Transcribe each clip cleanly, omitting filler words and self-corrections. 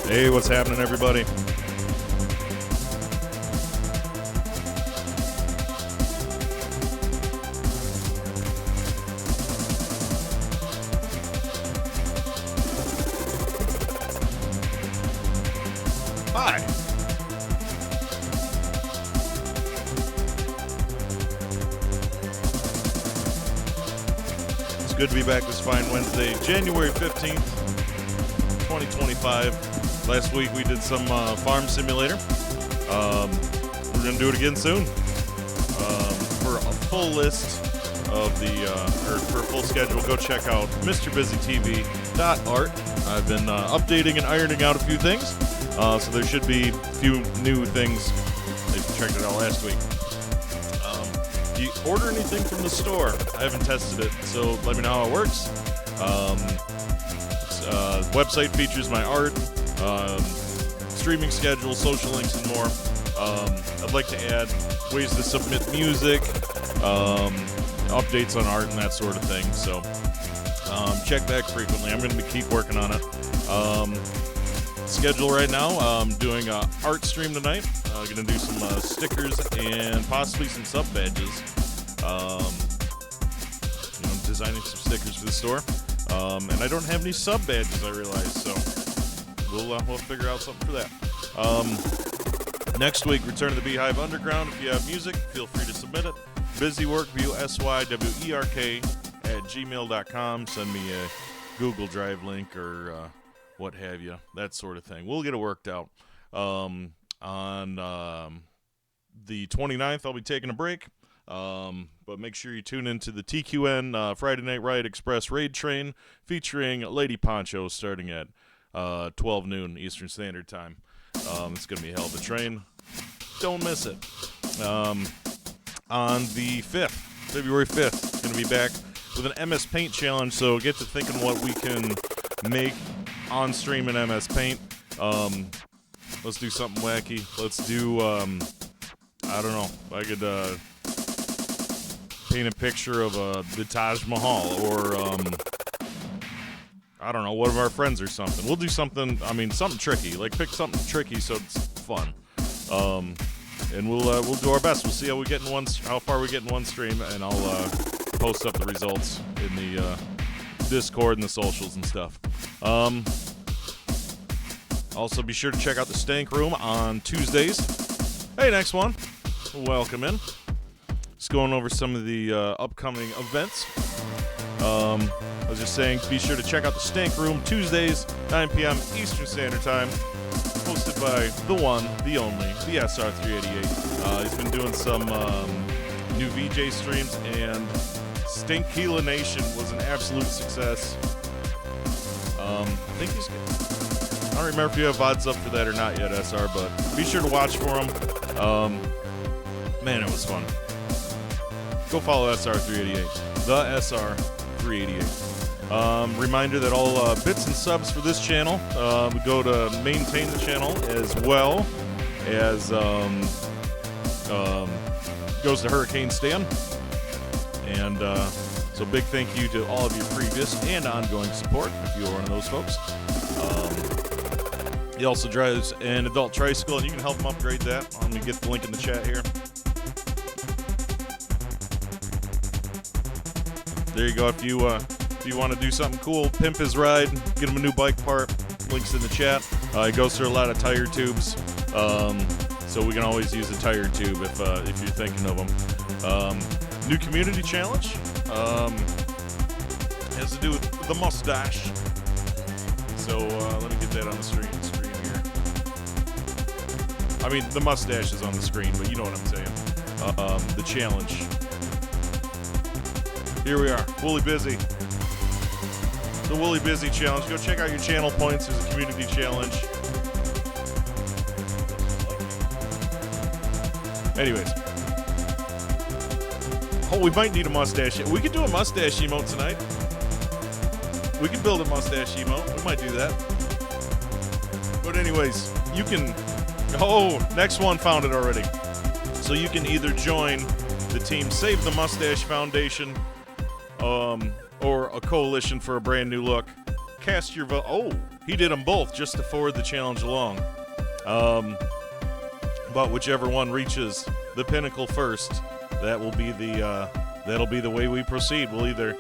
Hey, what's happening, everybody? Hi. It's good to be back this fine Wednesday, January 15th, 2025. Last week we did some Farm Simulator. We're going to do it again soon. For a full list of for a full schedule, go check out MrBusyTV.art. I've been updating and ironing out a few things, so there should be a few new things if you checked it out last week. Do you order anything from the store? I haven't tested it, so let me know how it works. Website features my art, streaming schedule, social links, and more. I'd like to add ways to submit music, updates on art, and that sort of thing. So check back frequently. I'm going to keep working on it. Schedule right now, I'm doing an art stream tonight. Going to do some stickers and possibly some sub badges. Designing some stickers for the store. And I don't have any sub badges, I realize, so we'll figure out something for that. Next week, Return to the Beehive Underground. If you have music, feel free to submit it. Busywork, BUSYWERK@gmail.com. Send me a Google Drive link or what have you, that sort of thing. We'll get it worked out. On the 29th, I'll be taking a break. But make sure you tune into the TQN Friday Night Riot Express Raid Train featuring Lady Poncho starting at 12 noon Eastern Standard Time. It's going to be a hell of a train. Don't miss it. On the 5th, February 5th, going to be back with an MS Paint challenge, so get to thinking what we can make on stream in MS Paint. Let's do something wacky. Let's do, I don't know, I could paint a picture of the Taj Mahal, or I don't know, one of our friends or something. We'll do something, something tricky. Like, pick something tricky so it's fun. And we'll do our best. We'll see how far we get in one stream, and I'll post up the results in the Discord and the socials and stuff. Also, be sure to check out the Stank Room on Tuesdays. Hey, next one. Welcome in. Just going over some of the upcoming events. I was just saying, be sure to check out the Stank Room Tuesdays, 9 p.m. Eastern Standard Time. Hosted by the one, the only, the SR388. He's been doing some new VJ streams, and Stinkila Nation was an absolute success. I think he's good. I don't remember if you have VODs up for that or not yet, SR, but be sure to watch for him. Man, it was fun. Go follow SR388. The SR388. Reminder that all bits and subs for this channel go to maintain the channel, as well as goes to Hurricane Stan. And so big thank you to all of your previous and ongoing support, if you are one of those folks. He also drives an adult tricycle, and you can help him upgrade that. Let me get the link in the chat here. There you go. If you want to do something cool, pimp his ride, get him a new bike part, links in the chat. He goes through a lot of tire tubes, so we can always use a tire tube if you're thinking of them. New community challenge has to do with the mustache. So let me get that on the screen here. The mustache is on the screen, but you know what I'm saying. The challenge. Here we are, Woolly Busy. The Woolly Busy Challenge. Go check out your channel points. There's a community challenge. Anyways. Oh, we might need a mustache. We could do a mustache emote tonight. We could build a mustache emote. We might do that. But anyways, you can... Oh, next one found it already. So you can either join the team Save the Mustache Foundation, or a coalition for a brand new look. Cast your vote. Oh, he did them both just to forward the challenge along. But whichever one reaches the pinnacle first, that'll be the way we proceed. We'll either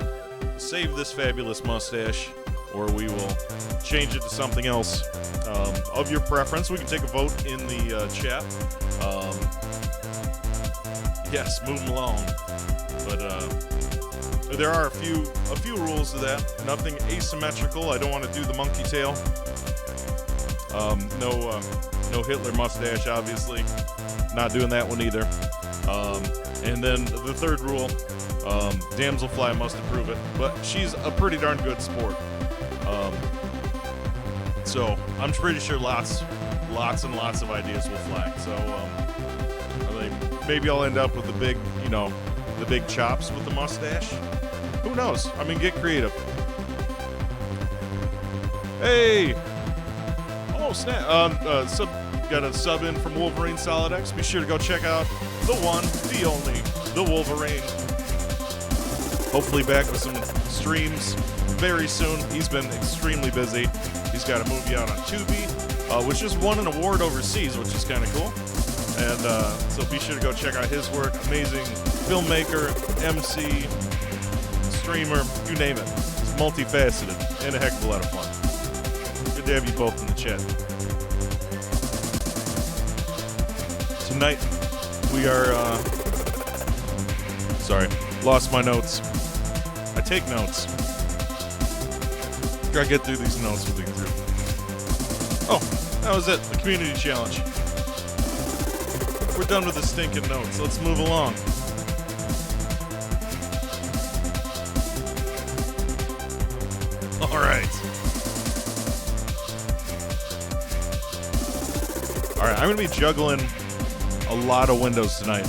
save this fabulous mustache, or we will change it to something else of your preference. We can take a vote in the chat. Yes, move them along. But there are a few rules to that. Nothing asymmetrical. I don't want to do the monkey tail. No Hitler mustache, obviously. Not doing that one either. And then the third rule, Damselfly must approve it. But she's a pretty darn good sport. So I'm pretty sure lots and lots of ideas will fly. So I think maybe I'll end up with the big chops with the mustache. Who knows? I mean, get creative. Hey! Oh, snap. Got a sub in from Wolverine Solid X. Be sure to go check out the one, the only, the Wolverine. Hopefully back with some streams very soon. He's been extremely busy. He's got a movie out on Tubi, which just won an award overseas, which is kind of cool. And so be sure to go check out his work. Amazing filmmaker, MC, streamer, you name it. He's multifaceted and a heck of a lot of fun. Good to have you both in the chat. Tonight, we are, sorry, lost my notes. I take notes. Gotta get through these notes we'll get through. Oh, that was it, the community challenge. We're done with the stinking notes. Let's move along. All right. All right, I'm going to be juggling a lot of windows tonight.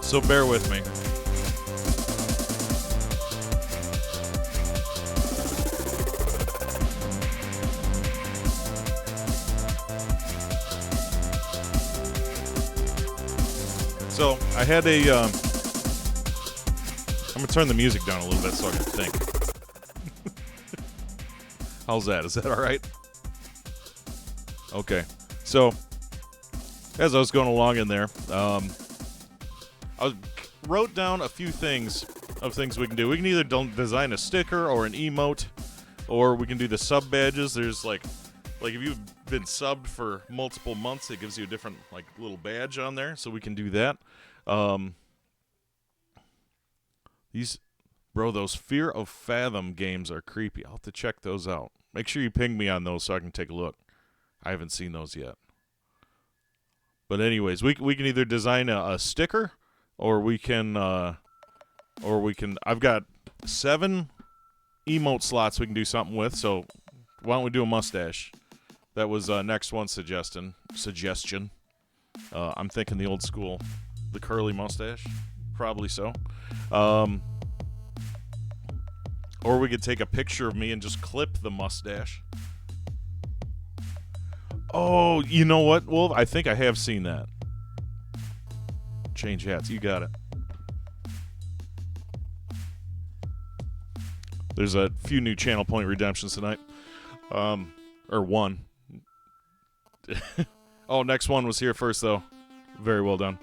So bear with me. So I had a, I'm going to turn the music down a little bit so I can think. How's that? Is that all right? Okay. So as I was going along in there, I wrote down a few things we can do. We can either design a sticker or an emote, or we can do the sub badges. There's like if you've been subbed for multiple months, it gives you a different little badge on there, so we can do that. Those Fear of Fathom games are creepy. I'll have to check those out. Make sure you ping me on those so I can take a look. I haven't seen those yet. But anyways, we can either design a sticker, or we can I've got 7 emote slots we can do something with. So why don't we do a mustache? That was next one's suggestion. I'm thinking the old school, the curly mustache. Probably so. Or we could take a picture of me and just clip the mustache. Oh, you know what, Wolf? I think I have seen that. Change hats. You got it. There's a few new channel point redemptions tonight. Or one. Oh, next one was here first, though. Very well done.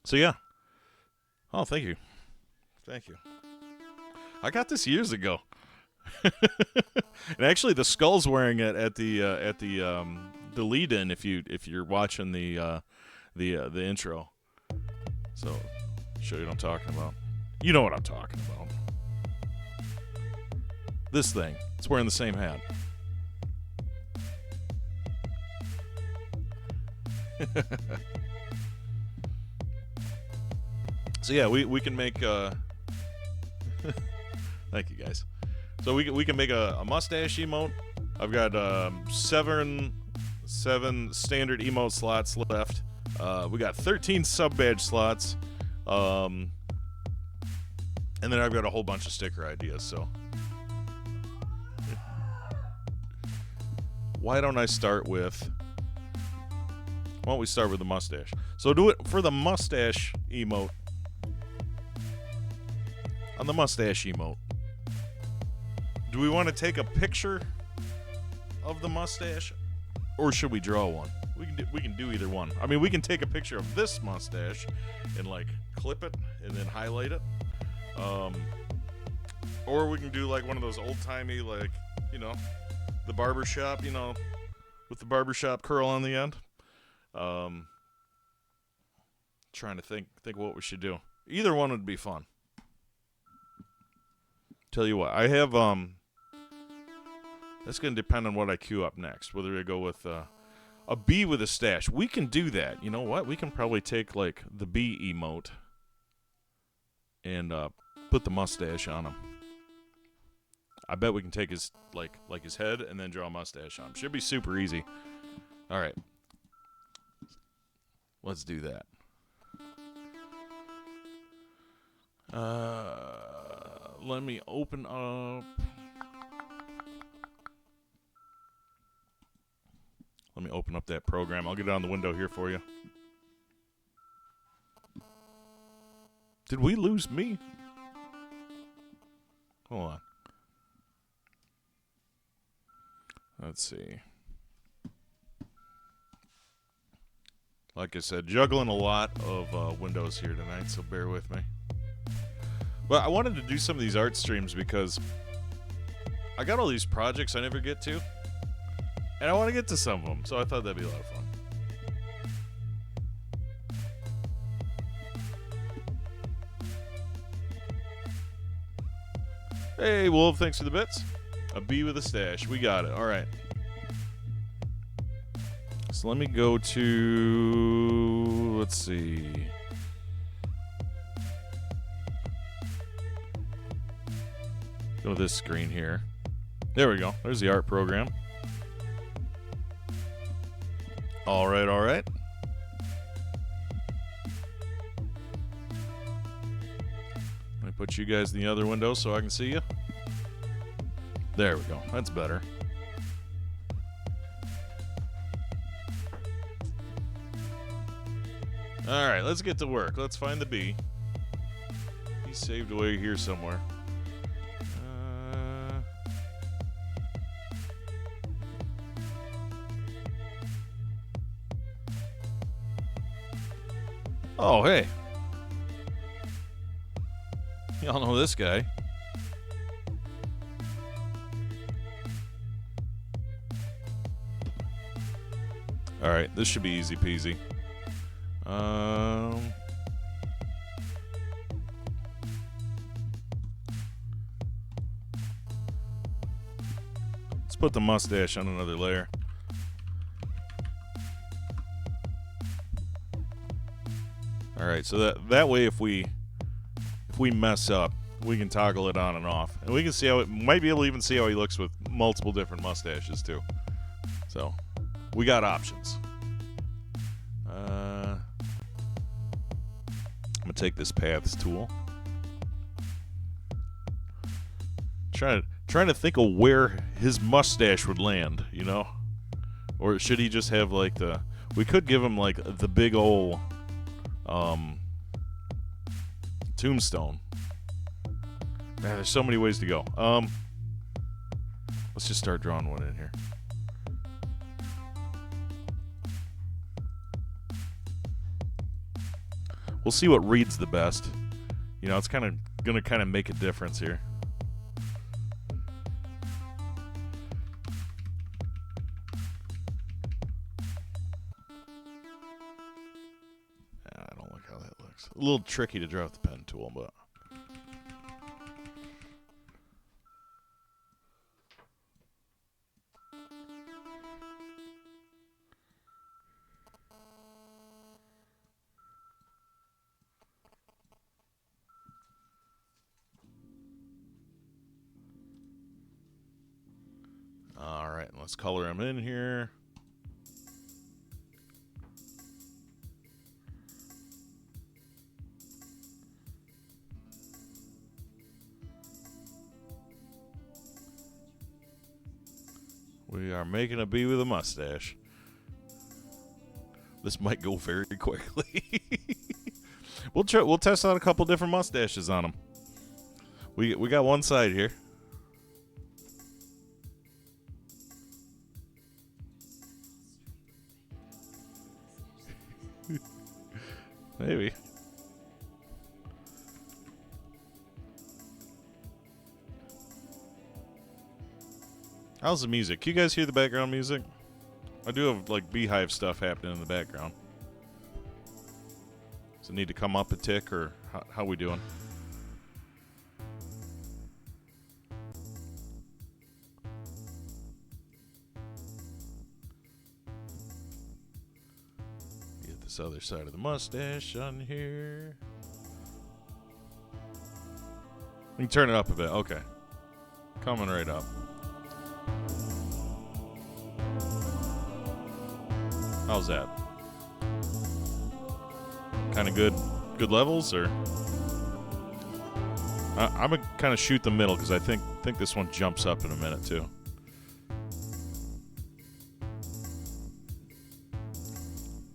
So, yeah. Oh, thank you. Thank you. I got this years ago. And actually, the Skull's wearing it at the lead-in if you're watching the intro. So, show you what I'm talking about. You know what I'm talking about. This thing. It's wearing the same hat. So yeah, we can make thank you guys. So we can make a mustache emote. I've got 7 standard emote slots left. We got 13 sub badge slots. And then I've got a whole bunch of sticker ideas, so why don't we start with the mustache? So do it for the mustache emote. On the mustache emote, Do we want to take a picture of the mustache, or should we draw one? We can do either one. I mean, we can take a picture of this mustache and like clip it and then highlight it. Or we can do like one of those old-timey, like, you know, the barbershop, you know, with the barbershop curl on the end. Trying to think what we should do. Either one would be fun. Tell you what, I have that's going to depend on what I queue up next. Whether I go with a bee with a stash. We can do that. You know what? We can probably take like the bee emote and put the mustache on him. I bet we can take his like his head and then draw a mustache on him. Should be super easy. All right. Let's do that. Let me open up. Let me open up that program. I'll get it on the window here for you. Did we lose me? Hold on. Let's see. Like I said, juggling a lot of windows here tonight, so bear with me. But I wanted to do some of these art streams because I got all these projects I never get to, and I want to get to some of them, so I thought that'd be a lot of fun. Hey, Wolf, thanks for the bits. A bee with a stash. We got it. All right. So let me go to, let's see. Go to this screen here. There we go. There's the art program. All right, all right. Let me put you guys in the other window so I can see you. There we go. That's better. All right, let's get to work. Let's find the bee. He's saved away here somewhere. Oh, hey. Y'all know this guy. All right, this should be easy peasy. Let's put the mustache on another layer. All right, so that way if we mess up, we can toggle it on and off, and we can see how it might be able to even see how he looks with multiple different mustaches too. So we got options. I'm gonna take this paths tool. Trying to think of where his mustache would land, you know, or should he just have like the? We could give him like the big old tombstone. Man, there's so many ways to go. Let's just start drawing one in here. We'll see what reads the best. You know, it's gonna make a difference here. I don't like how that looks. A little tricky to draw with the pen tool, but. All right, let's color him in here. We are making a bee with a mustache. This might go very quickly. We'll test out a couple different mustaches on him. We got one side here. Maybe. How's the music? You guys hear the background music? I do have like beehive stuff happening in the background. Does it need to come up a tick, or how we doing? Get this other side of the mustache on here. We can turn it up a bit. Okay. Coming right up. How's that? Kind of good levels, or I'm gonna kind of shoot the middle because I think this one jumps up in a minute too.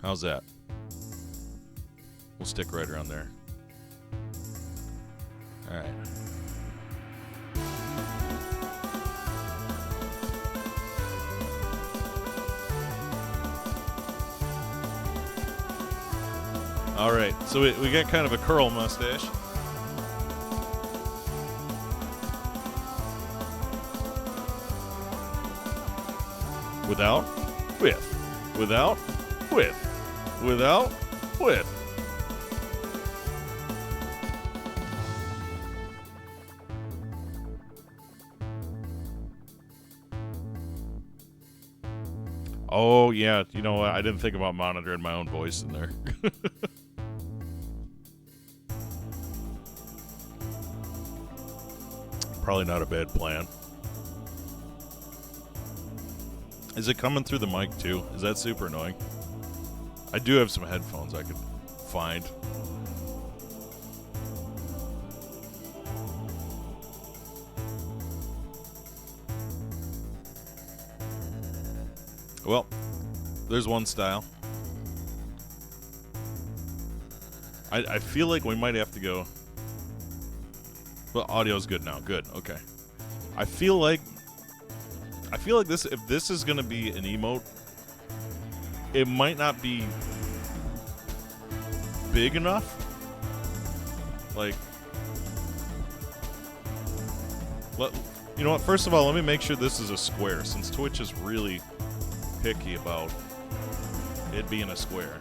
How's that? We'll stick right around there. All right. All right, so we got kind of a curl mustache. Without, with, without, with, without, with. Oh, yeah, you know what? I didn't think about monitoring my own voice in there. Probably not a bad plan. Is it coming through the mic too? Is that super annoying? I do have some headphones I could find. Well, there's one style. I feel like we might have to go. Well, audio's good now. Good. Okay. I feel like this, if this is gonna be an emote, it might not be big enough. Like, you know what? First of all, let me make sure this is a square, since Twitch is really picky about it being a square.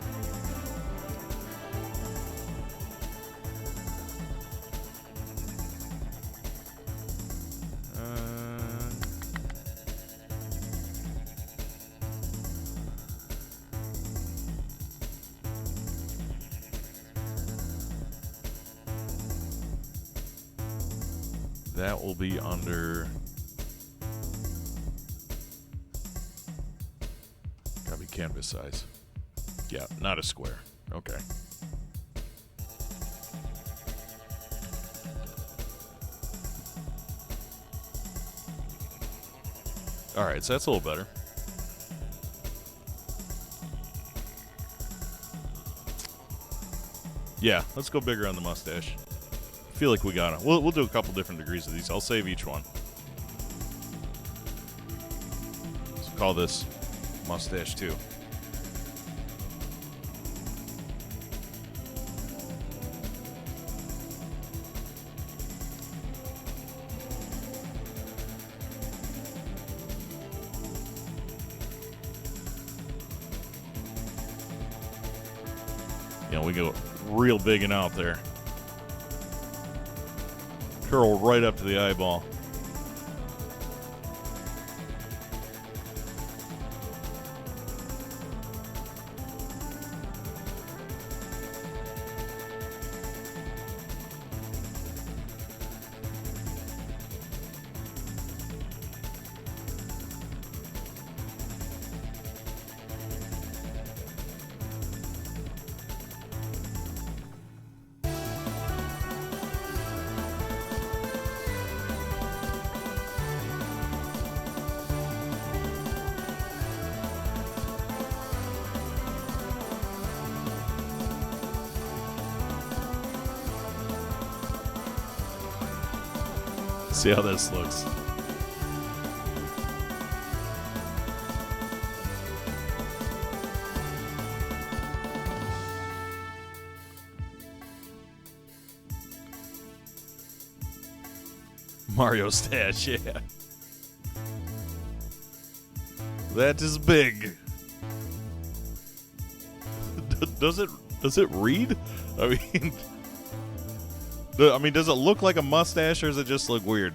That will be under. Gotta be canvas size. Yeah, not a square. Okay. Alright, so that's a little better. Yeah, let's go bigger on the mustache. I feel like we got it. We'll do a couple different degrees of these. I'll save each one. Let's call this mustache 2. You know, we go real big and out there. Curl right up to the eyeball. See how this looks. Mario stash, yeah. That is big. Does it read? I mean, does it look like a mustache or does it just look weird?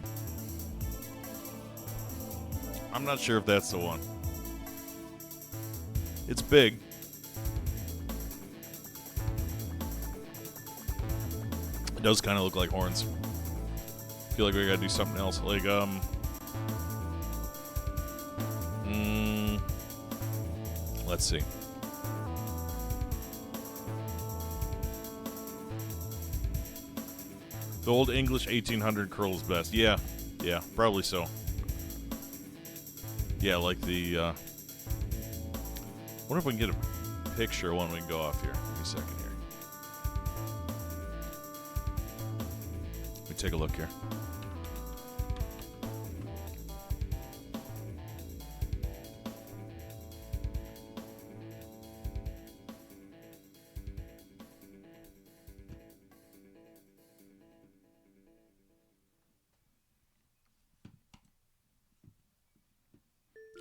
I'm not sure if that's the one. It's big. It does kind of look like horns. I feel like we gotta do something else. Like, let's see. The old English 1800 curl is best. Yeah, probably so. Yeah, like the, wonder if we can get a picture when we can go off here. Give me a second here. Let me take a look here.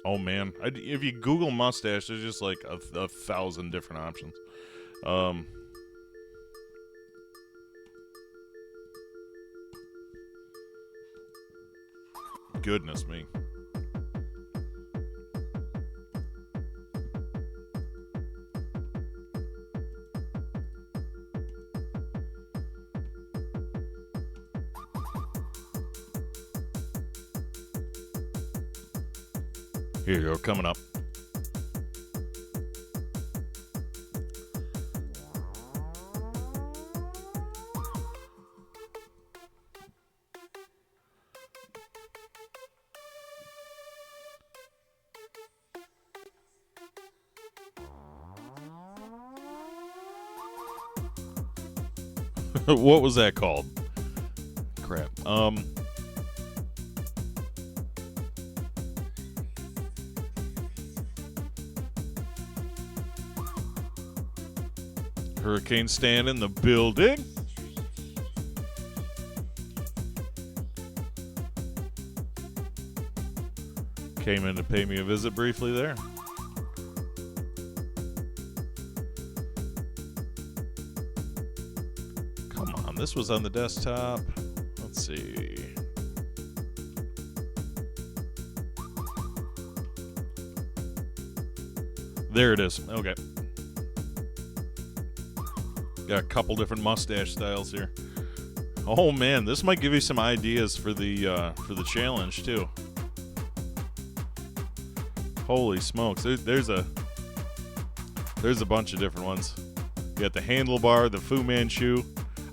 Oh man, if you Google mustache, there's just like a 1,000 different options. Goodness me. Here you go, coming up. What was that called? Crap. Hurricane Stan in the building. Came in to pay me a visit briefly there. Come on, this was on the desktop. Let's see. There it is. Okay. Got a couple different mustache styles here. Oh man, this might give you some ideas for the challenge too. Holy smokes, there's a bunch of different ones. You got the handlebar, the Fu Manchu.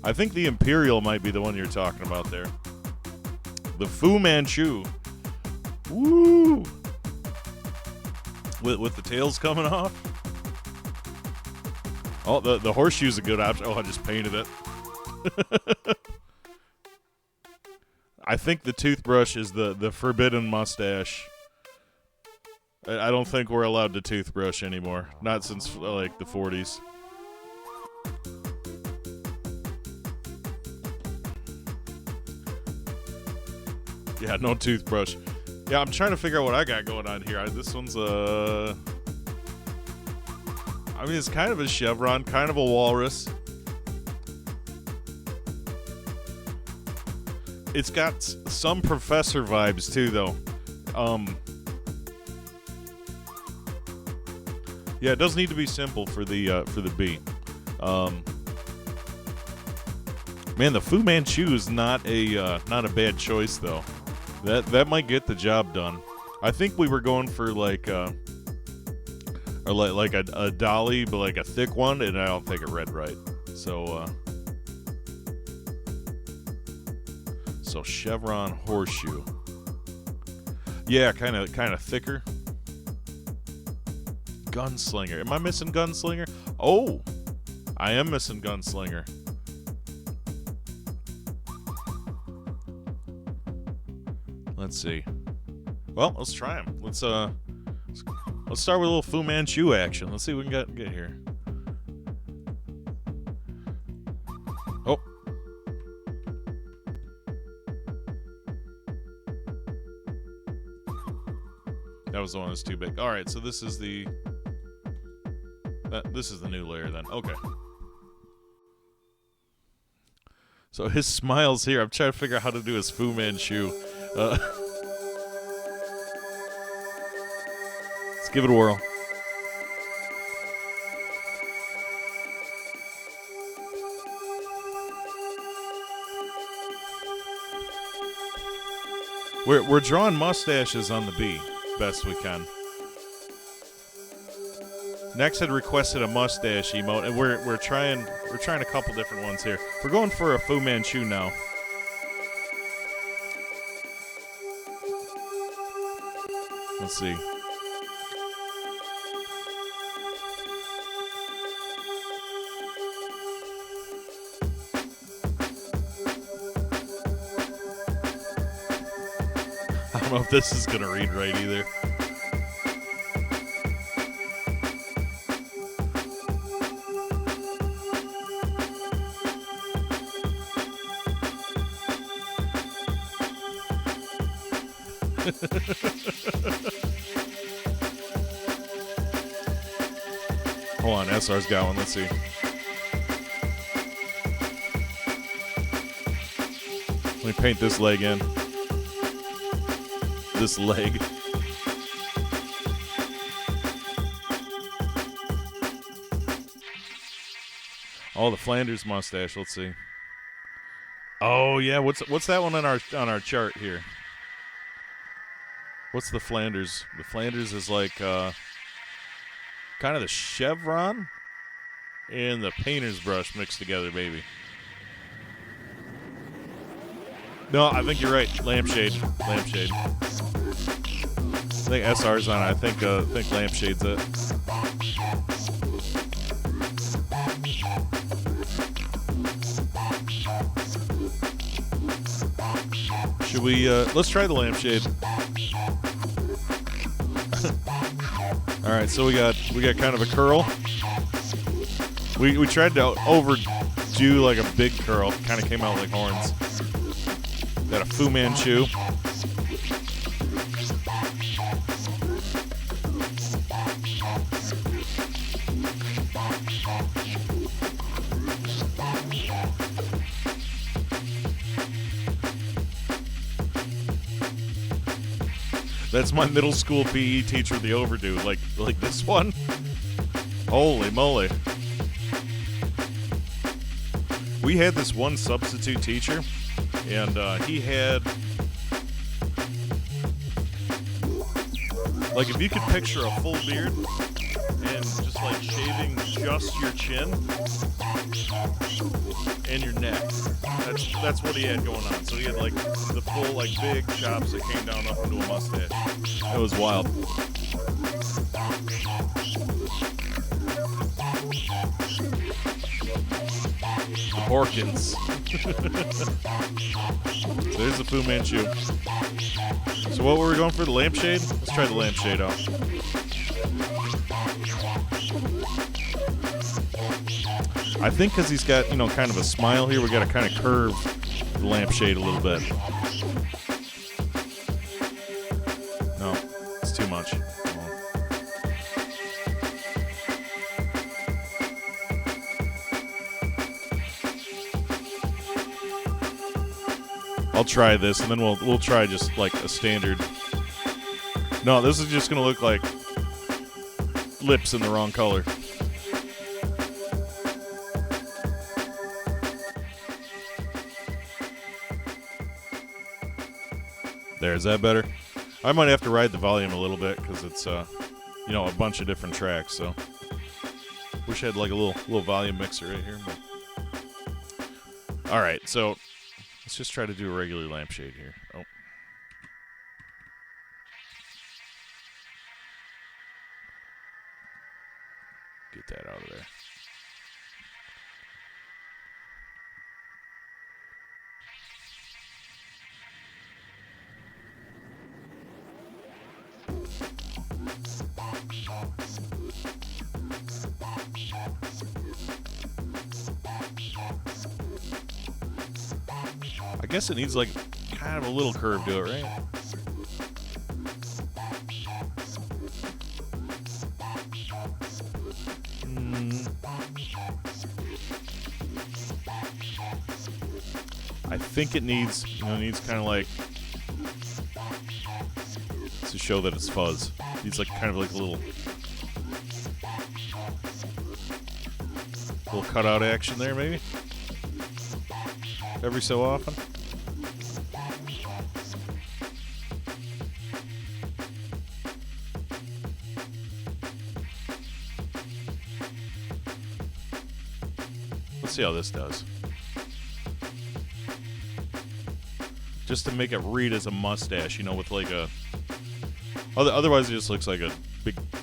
I think the Imperial might be the one you're talking about there. The Fu Manchu. Woo! With the tails coming off. Oh, the horseshoe's a good option. Oh, I just painted it. I think the toothbrush is the forbidden mustache. I don't think we're allowed to toothbrush anymore. Not since, like, the 40s. Yeah, no toothbrush. Yeah, I'm trying to figure out what I got going on here. This one's I mean, it's kind of a chevron, kind of a walrus. It's got some professor vibes too, though. Yeah, it does need to be simple for the B. Man, the Fu Manchu is not a bad choice though. That might get the job done. I think we were going for like a dolly, but like a thick one, and I don't think it read right. So chevron horseshoe. Yeah, kind of thicker. Gunslinger. Am I missing Gunslinger? Oh, I am missing Gunslinger. Let's see. Well, let's try them. Let's start with a little Fu Manchu action. Let's see what we can get here. Oh. That was the one that's too big. All right, so this is the new layer then. Okay. So his smile's here. I'm trying to figure out how to do his Fu Manchu. Let's give it a whirl. We're drawing mustaches on the B best we can. Next had requested a mustache emote, and we're trying a couple different ones here. We're going for a Fu Manchu now. Let's see. I don't know if this is gonna read right either. Hold on, SR's got one. Let's see. Let me paint this leg in. This leg. Oh, the Flanders mustache. Let's see. Oh yeah, what's that one on our chart here? What's the Flanders? The Flanders is like kind of the chevron and the painter's brush mixed together, baby. No, I think you're right. Lampshade. Lampshade. I think SR's on it. I think Lampshade's it. Should we let's try the Lampshade. All right, so we got kind of a curl. We tried to overdo like a big curl, kind of came out like horns. Got a Fu Manchu. That's my middle school PE teacher, the overdo, like this one. Holy moly. We had this one substitute teacher, and he had, like, if you could picture a full beard and just like shaving just your chin and your neck. That's what he had going on. So he had like the full like big chops that came down up into a mustache. It was wild. The Porkins. So there's the Fu Manchu. So what were we going for? The lampshade? Let's try the lampshade out. I think because he's got, kind of a smile here, we got to kind of curve the lampshade a little bit. No, it's too much. I'll try this, and then we'll try just like a standard. No, this is just going to look like lips in the wrong color. There, is that better? I might have to ride the volume a little bit because it's, a bunch of different tracks. So, wish I had like a little volume mixer right here. But all right, so let's just try to do a regular lampshade here. Oh, get that out of there. I guess it needs like kind of a little curve to it, right? I think it needs, needs kind of like to show that it's fuzz. It needs like kind of like a little cutout action there, maybe. Every so often. Let's see how this does. Just to make it read as a mustache, with like a... Otherwise it just looks like a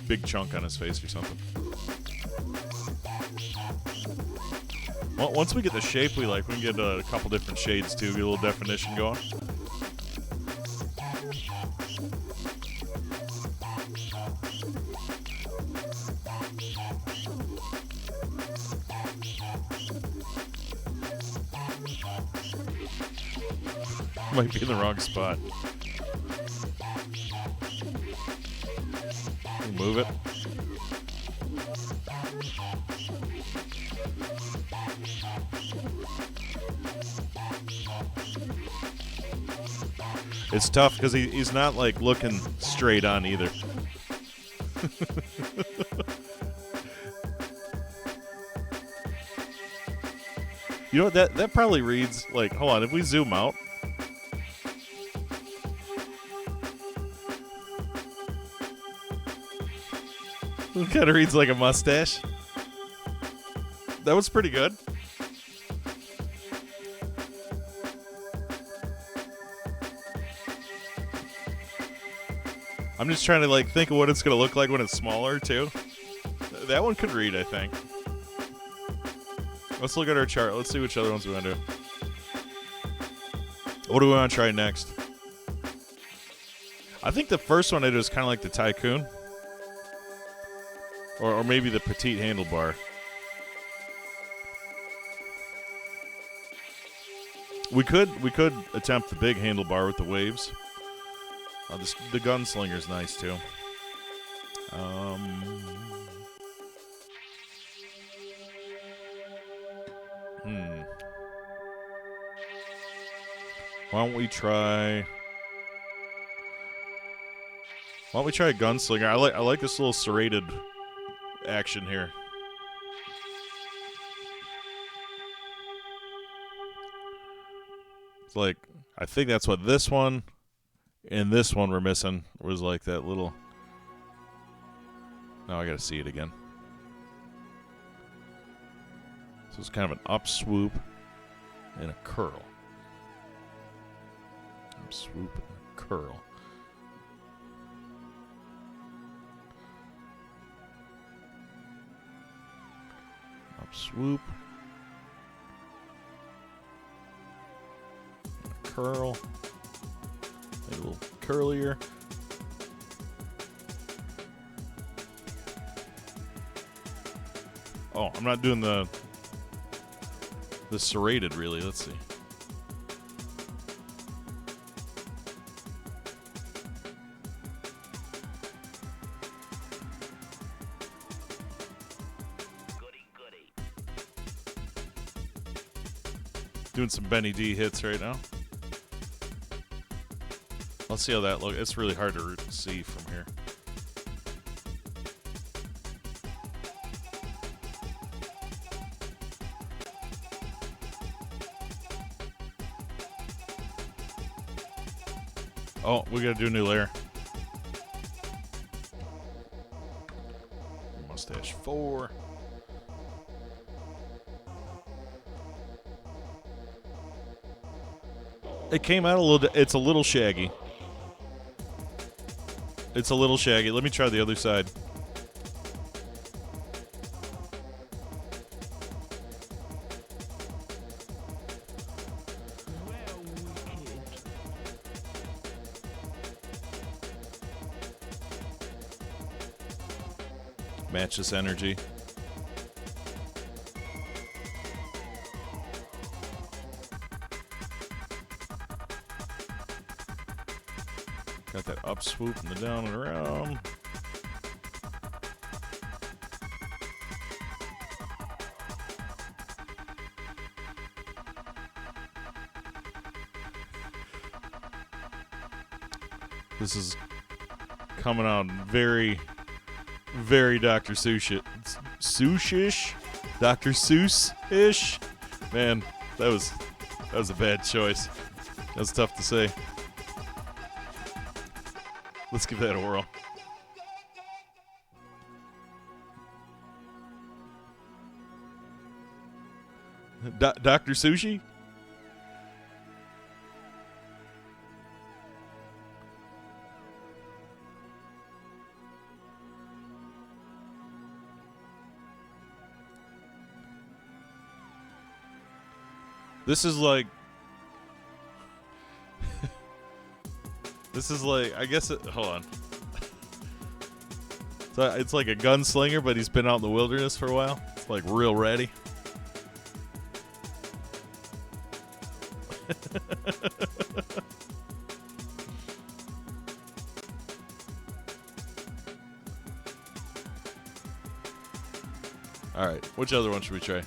big chunk on his face or something. Well, once we get the shape we like, we can get a couple different shades too, get a little definition going. Might be in the wrong spot. Move it. It's tough because he's not like looking straight on either. You know what, that probably reads like, hold on, if we zoom out. It kind of reads like a mustache. That was pretty good. I'm just trying to like think of what it's going to look like when it's smaller too. That one could read, I think. Let's look at our chart. Let's see which other ones we want to do. What do we want to try next? I think the first one I did was kind of like the Tycoon. Or maybe the petite handlebar. We could attempt the big handlebar with the waves. The gunslinger's nice too. Why don't we try a gunslinger? I like this little serrated action here. It's like, I think that's what this one and this one we're missing, was like that little... Now I gotta see it again. So it's kind of an up swoop and a curl. Up swoop and a curl. Up swoop. Curl. A little curlier. Oh, I'm not doing the serrated really. Let's see. Doing some Benny D hits right now. Let's see how that looks. It's really hard to see from here. Oh, we gotta do a new layer. Mustache 4. It came out a little. It's a little shaggy. It's a little shaggy. Let me try the other side. Match this energy. Got that up swoop and the down and around. This is coming out very, very Dr. Seuss-ish? Dr. Seuss-ish? Man, that was a bad choice. That was tough to say. Let's give that a whirl. Dr. Sushi? This is like I guess hold on. So it's like a gunslinger, but he's been out in the wilderness for a while. It's like real ratty. All right, which other one should we try?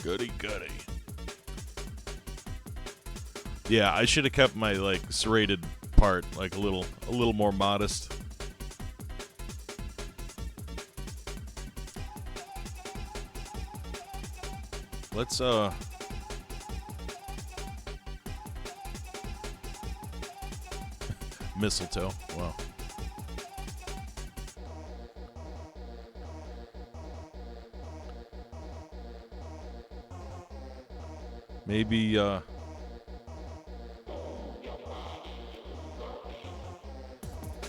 Goody goody. Yeah, I should have kept my like serrated part like a little more modest. Let's mistletoe. Wow. Maybe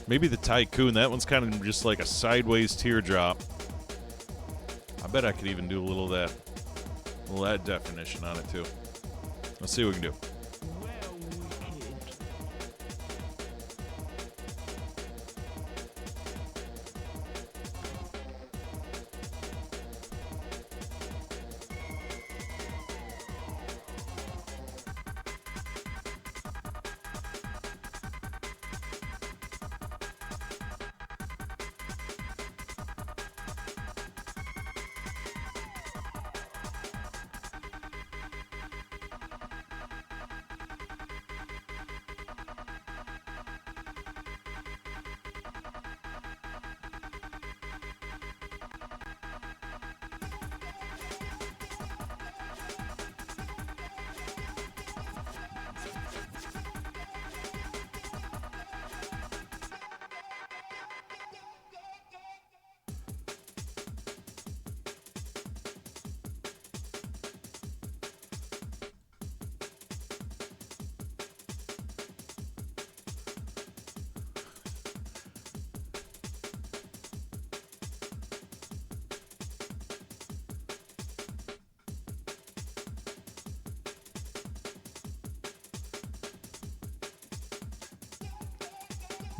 maybe the tycoon. That one's kind of just like a sideways teardrop. I bet I could even do a little of that definition on it too. Let's see what we can do.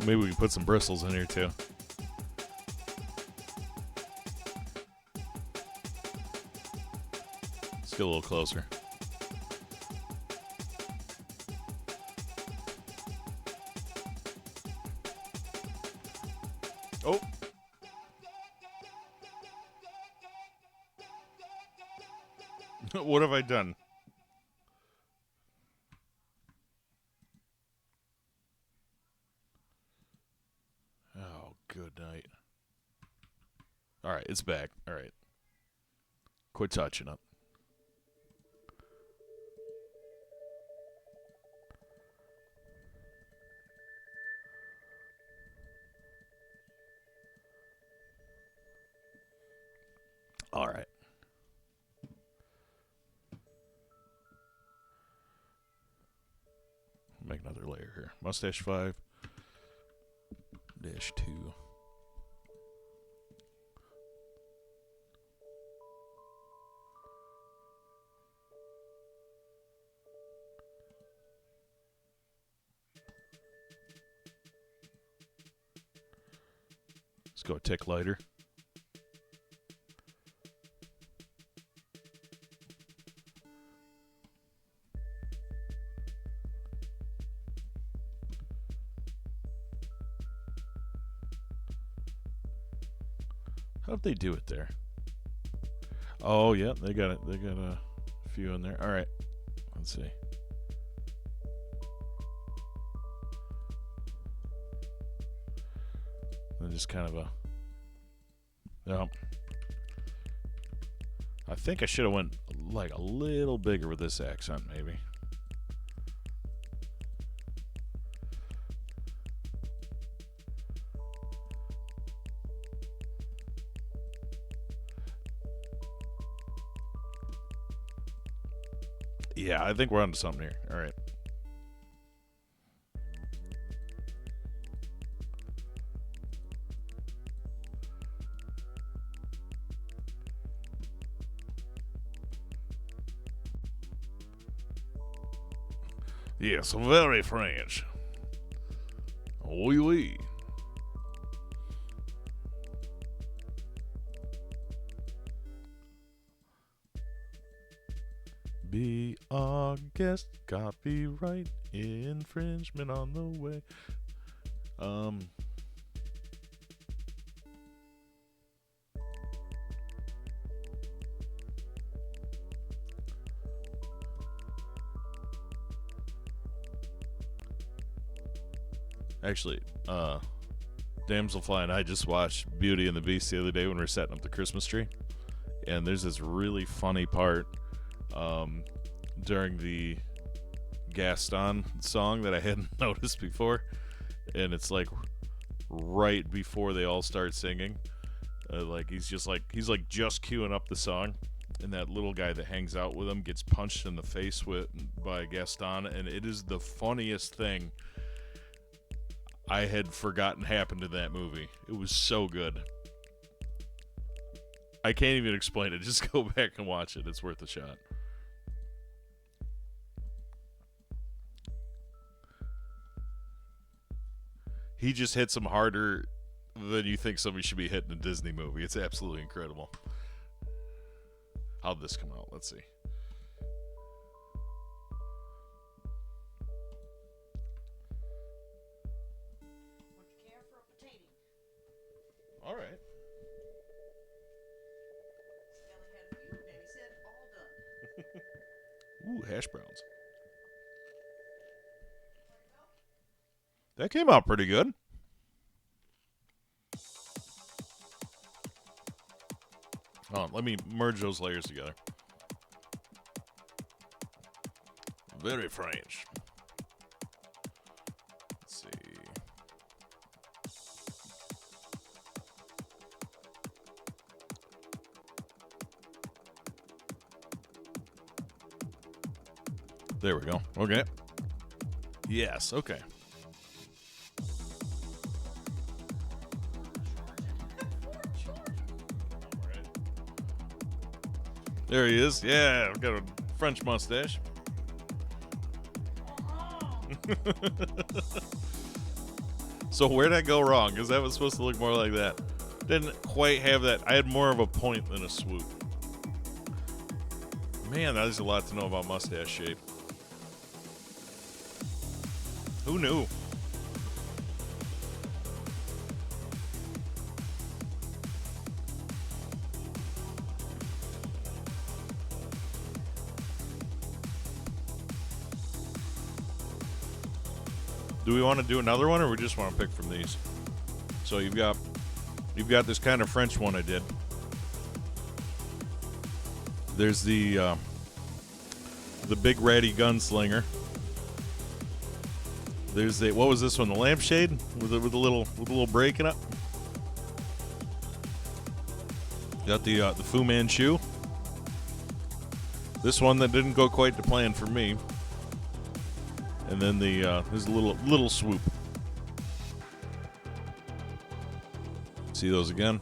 Maybe we can put some bristles in here too. Let's get a little closer. Oh. What have I done? Oh, good night. All right, it's back. All right. Quit touching it. All right. Make another layer here. Mustache 5 dash 2. Let's go a tick lighter. How'd they do it there? Oh, yeah, they got it. They got a few in there. All right, let's see. And just kind of a... Yeah. I think I should have went like a little bigger with this accent, maybe. Yeah, I think we're onto something here. All right. Yes, very French. Oui, oui. Be our guest, copyright infringement on the way. Actually, Damselfly and I just watched Beauty and the Beast the other day when we were setting up the Christmas tree. And there's this really funny part during the Gaston song that I hadn't noticed before. And it's like right before they all start singing. He's just queuing up the song. And that little guy that hangs out with him gets punched in the face by Gaston. And it is the funniest thing I had forgotten happened in that movie. It was so good. I can't even explain it. Just go back and watch it. It's worth a shot. He just hits him harder than you think somebody should be hitting a Disney movie. It's absolutely incredible. How'd this come out? Let's see. All right. Ooh, hash browns. That came out pretty good. Oh, let me merge those layers together. Very French. Let's see. There we go. Okay. Yes, okay. There he is. Yeah, I've got a French mustache. So where'd I go wrong? Because that was supposed to look more like that. Didn't quite have that. I had more of a point than a swoop. Man, that is a lot to know about mustache shape. Who knew? Do we want to do another one, or we just want to pick from these? So you've got this kind of French one I did. There's the big ratty gunslinger. There's the, what was this one? The lampshade with a little break in it. Got the Fu Manchu. This one that didn't go quite to plan for me. And then there's a little swoop. See those again?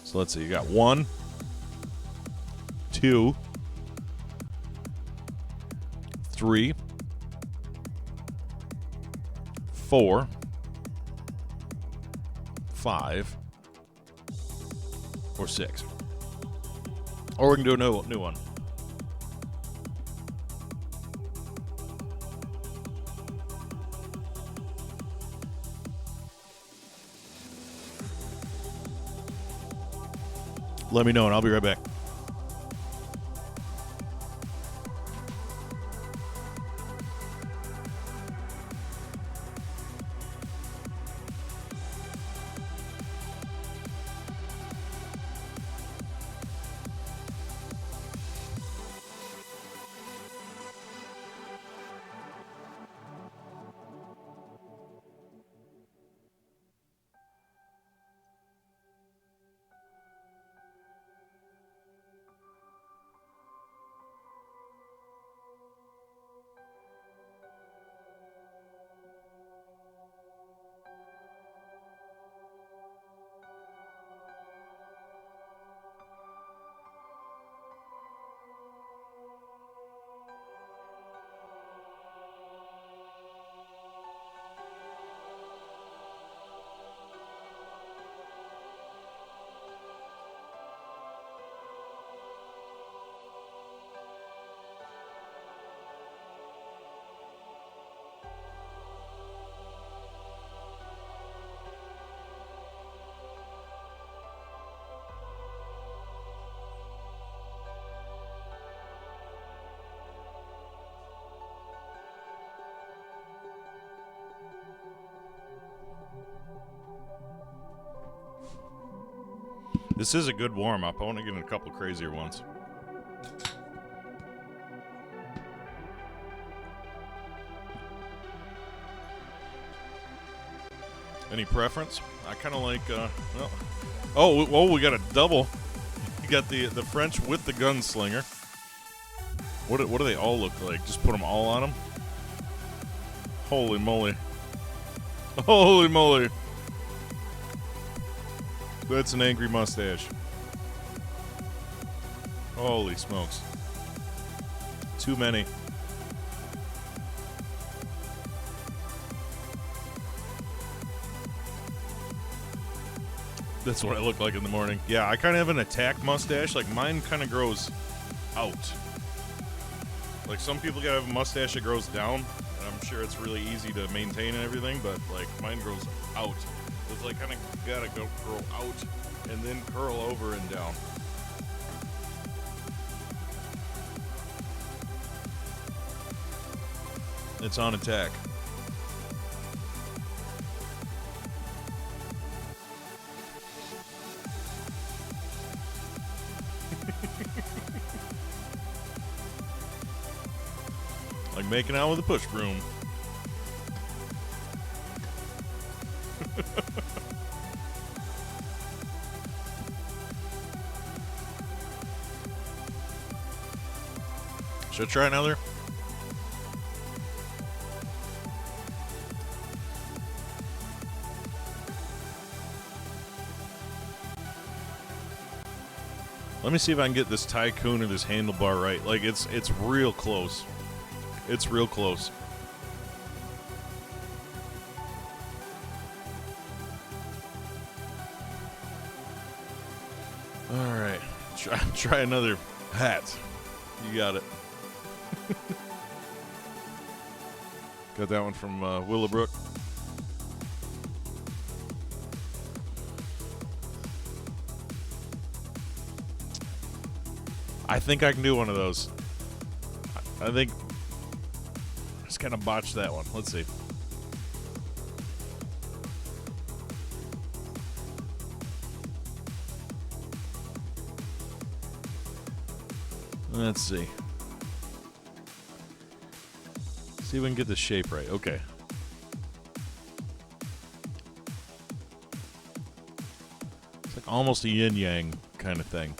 So let's see. You got 1, 2, 3, 4, 5, or 6. Or we can do a new one. Let me know, and I'll be right back. This is a good warm-up. I want to get in a couple crazier ones. Any preference? I kind of like, we got a double. You got the French with the gunslinger. What do they all look like? Just put them all on them? Holy moly. Holy moly. That's an angry mustache. Holy smokes. Too many. That's what I look like in the morning. Yeah, I kind of have an attack mustache. Like, mine kind of grows out. Like, some people gotta have a mustache that grows down, and I'm sure it's really easy to maintain and everything, but, like, mine grows out. It's like kind of gotta grow out and then curl over and down. It's on attack. Like making out with a push broom. Should I try another? Let me see if I can get this tycoon or this handlebar right. Like, it's real close. It's real close. All right. Try another hat. You got it. Got that one from Willowbrook. I think I can do one of those. I think I just kind of botched that one. Let's see. Let's see. See if we can get the shape right. Okay. It's like almost a yin-yang kind of thing.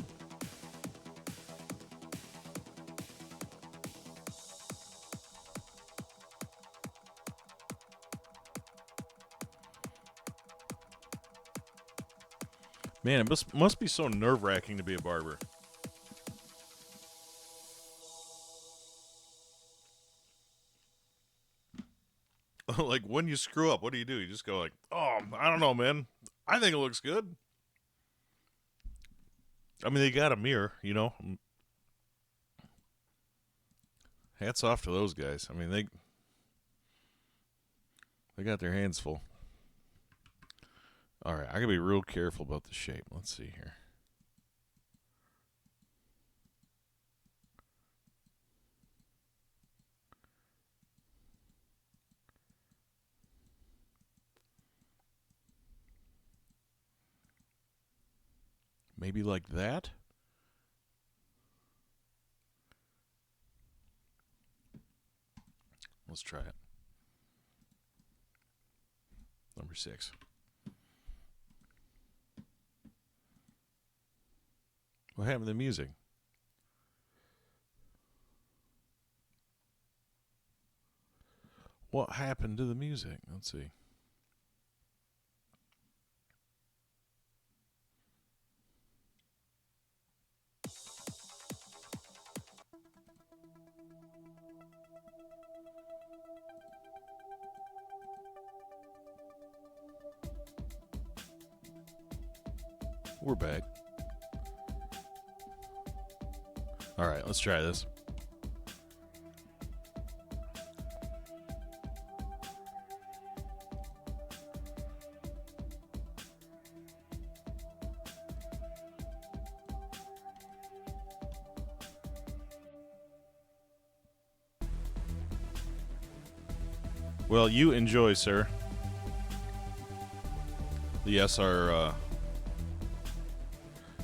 Man, it must be so nerve-wracking to be a barber. Like, when you screw up, what do? You just go like, oh, I don't know, man. I think it looks good. I mean, they got a mirror, you know. Hats off to those guys. I mean, they got their hands full. All right, I gotta be real careful about the shape. Let's see here. Maybe like that? Let's try it. Number 6. What happened to the music? What happened to the music? Let's see. We're back. All right, let's try this. Well, you enjoy, sir. Yes,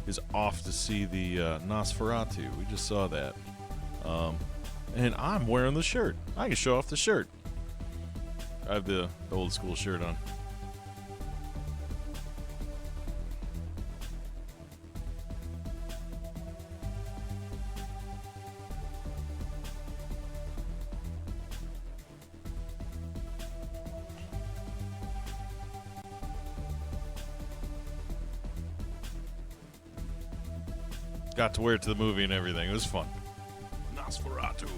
is off to see the Nosferatu. We just saw that. And I'm wearing the shirt. I can show off the shirt. I have the old school shirt on. Got to wear it to the movie and everything. It was fun. Nosferatu.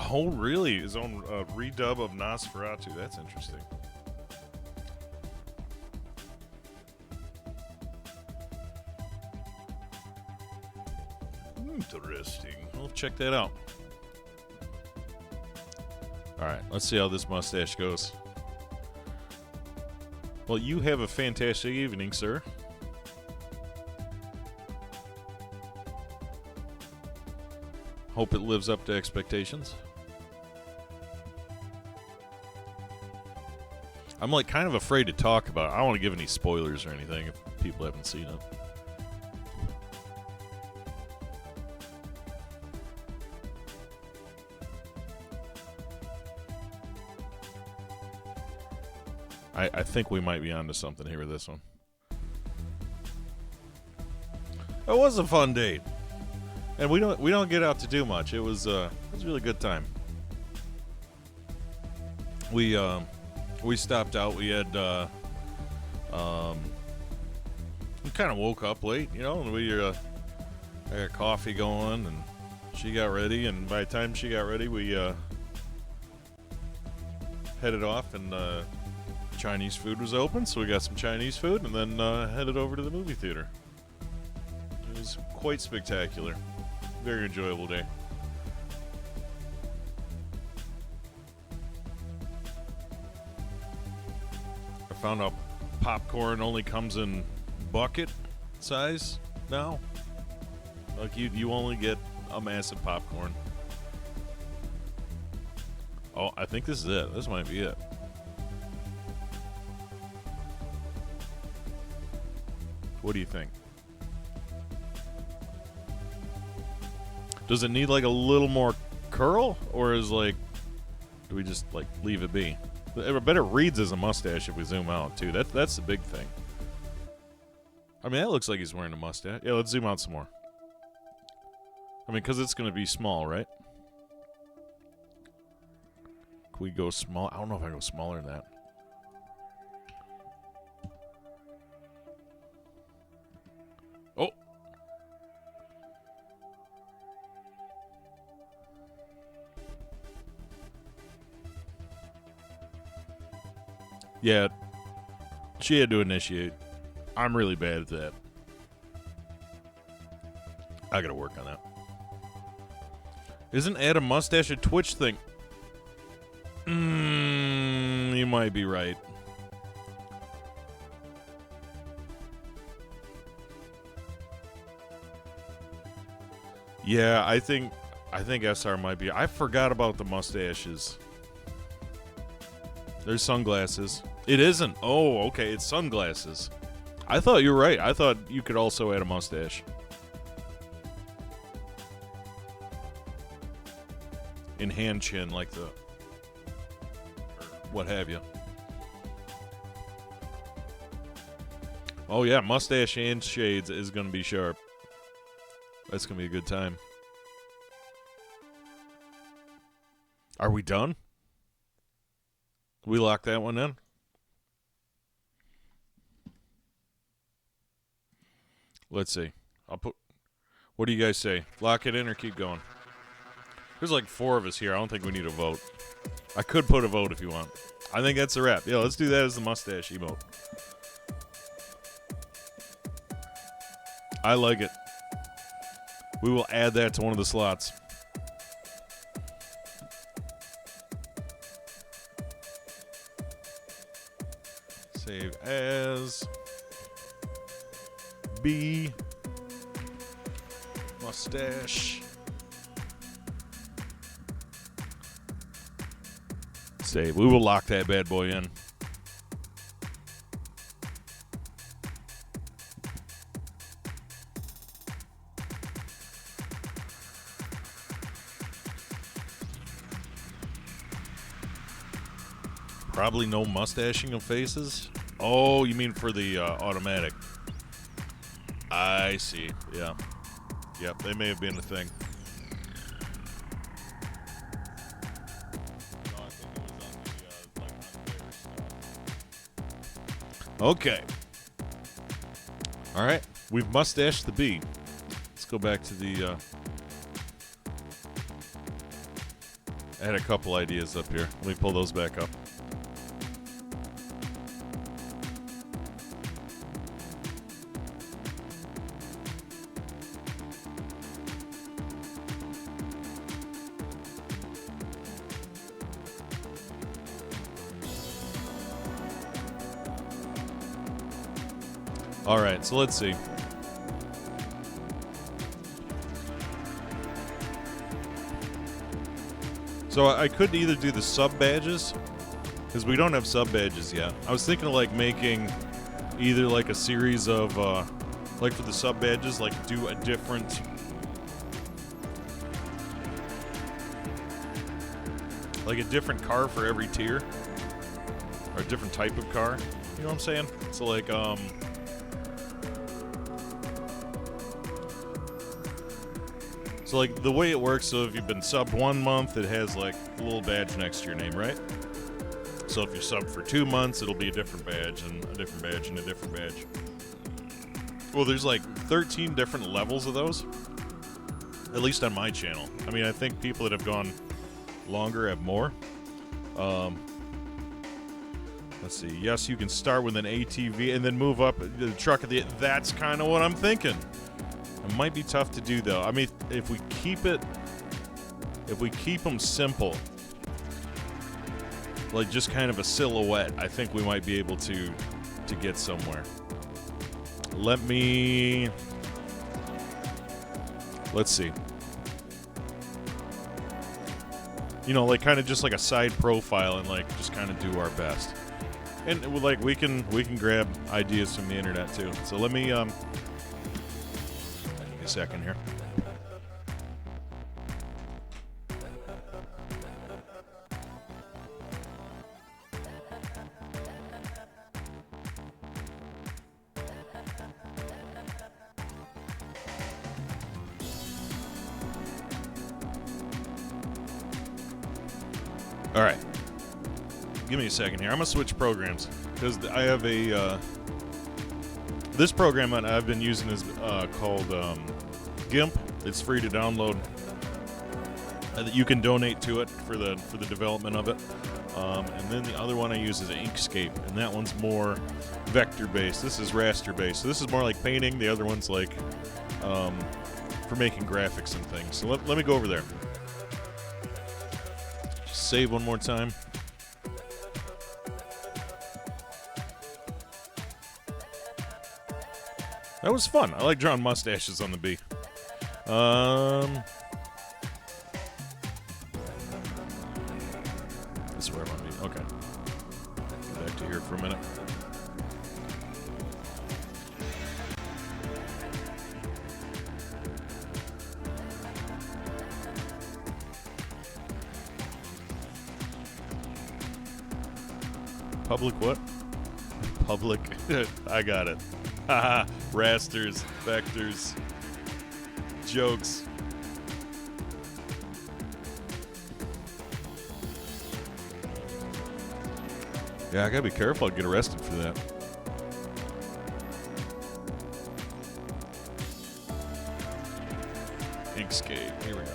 Oh, really? His own redub of Nosferatu. That's interesting. Interesting. We'll check that out. Alright, let's see how this mustache goes. Well, you have a fantastic evening, sir. Hope it lives up to expectations. I'm like kind of afraid to talk about it. I don't want to give any spoilers or anything if people haven't seen it. I think we might be onto something here with this one. It was a fun date, and we don't get out to do much. It was a really good time. We stopped out. We had we kind of woke up late, you know, and we had coffee going, and she got ready, and by the time she got ready, we headed off, and Chinese food was open, so we got some Chinese food and then headed over to the movie theater. It was quite spectacular. Very enjoyable day. I found out popcorn only comes in bucket size now. Like you only get a massive popcorn. Oh, I think this is it. This might be it. What do you think? Does it need like a little more curl, or is like, do we just like leave it be? I bet it reads as a mustache if we zoom out too. That's the big thing. I mean, that looks like he's wearing a mustache. Yeah, let's zoom out some more. I mean, because it's going to be small, right? Can we go small? I don't know if I can go smaller than that. Oh. Yeah. She had to initiate. I'm really bad at that. I gotta work on that. Isn't add a mustache a Twitch thing? You might be right. Yeah, I think SR might be. I forgot about the mustaches. There's sunglasses. It isn't. Oh, okay, it's sunglasses. I thought you were right. I thought you could also add a mustache. In hand chin, like the... what have you. Oh yeah, mustache and shades is going to be sharp. That's going to be a good time. Are we done? We lock that one in? Let's see. I'll put... what do you guys say? Lock it in or keep going? There's like 4 of us here. I don't think we need a vote. I could put a vote if you want. I think that's a wrap. Yeah, let's do that as the mustache emote. I like it. We will add that to one of the slots. Save as B mustache Save. We will lock that bad boy in. Probably no mustaching of faces. Oh, you mean for the automatic? I see. Yeah. Yep, they may have been a thing. No, I think it was on the stuff. Okay. All right, we've mustached the bee. Let's go back to the. I had a couple ideas up here. Let me pull those back up. All right, so let's see. So I could either do the sub badges, because we don't have sub badges yet. I was thinking of like making either like a series of, like for the sub badges, like do a different, like a different car for every tier, or a different type of car. You know what I'm saying? So like, so like the way it works, so if you've been subbed 1 month, it has like a little badge next to your name, right? So if you're subbed for 2 months, it'll be a different badge and a different badge and a different badge. Well, there's like 13 different levels of those, at least on my channel. I mean, I think people that have gone longer have more. Let's see. Yes, you can start with an ATV and then move up the truck at the. That's kind of what I'm thinking. It might be tough to do, though. I mean, if we keep them simple, like just kind of a silhouette, I think we might be able to get somewhere. Let's see. You know, like kind of just like a side profile and like just kind of do our best. And like we can grab ideas from the internet too. So let me a second here. All right. Give me a second here. I'm going to switch programs because I have a this program that I've been using is called GIMP. It's free to download. You can donate to it for the development of it. And then the other one I use is Inkscape, and that one's more vector-based. This is raster-based. So this is more like painting. The other one's like for making graphics and things. So let me go over there. Just save one more time. That was fun. I like drawing mustaches on the bee. This is where I want to be. Okay. Go back to here for a minute. Public what? Public. I got it. Haha. Rasters, vectors, jokes. Yeah, I gotta be careful. I'd get arrested for that. Inkscape. Here we go.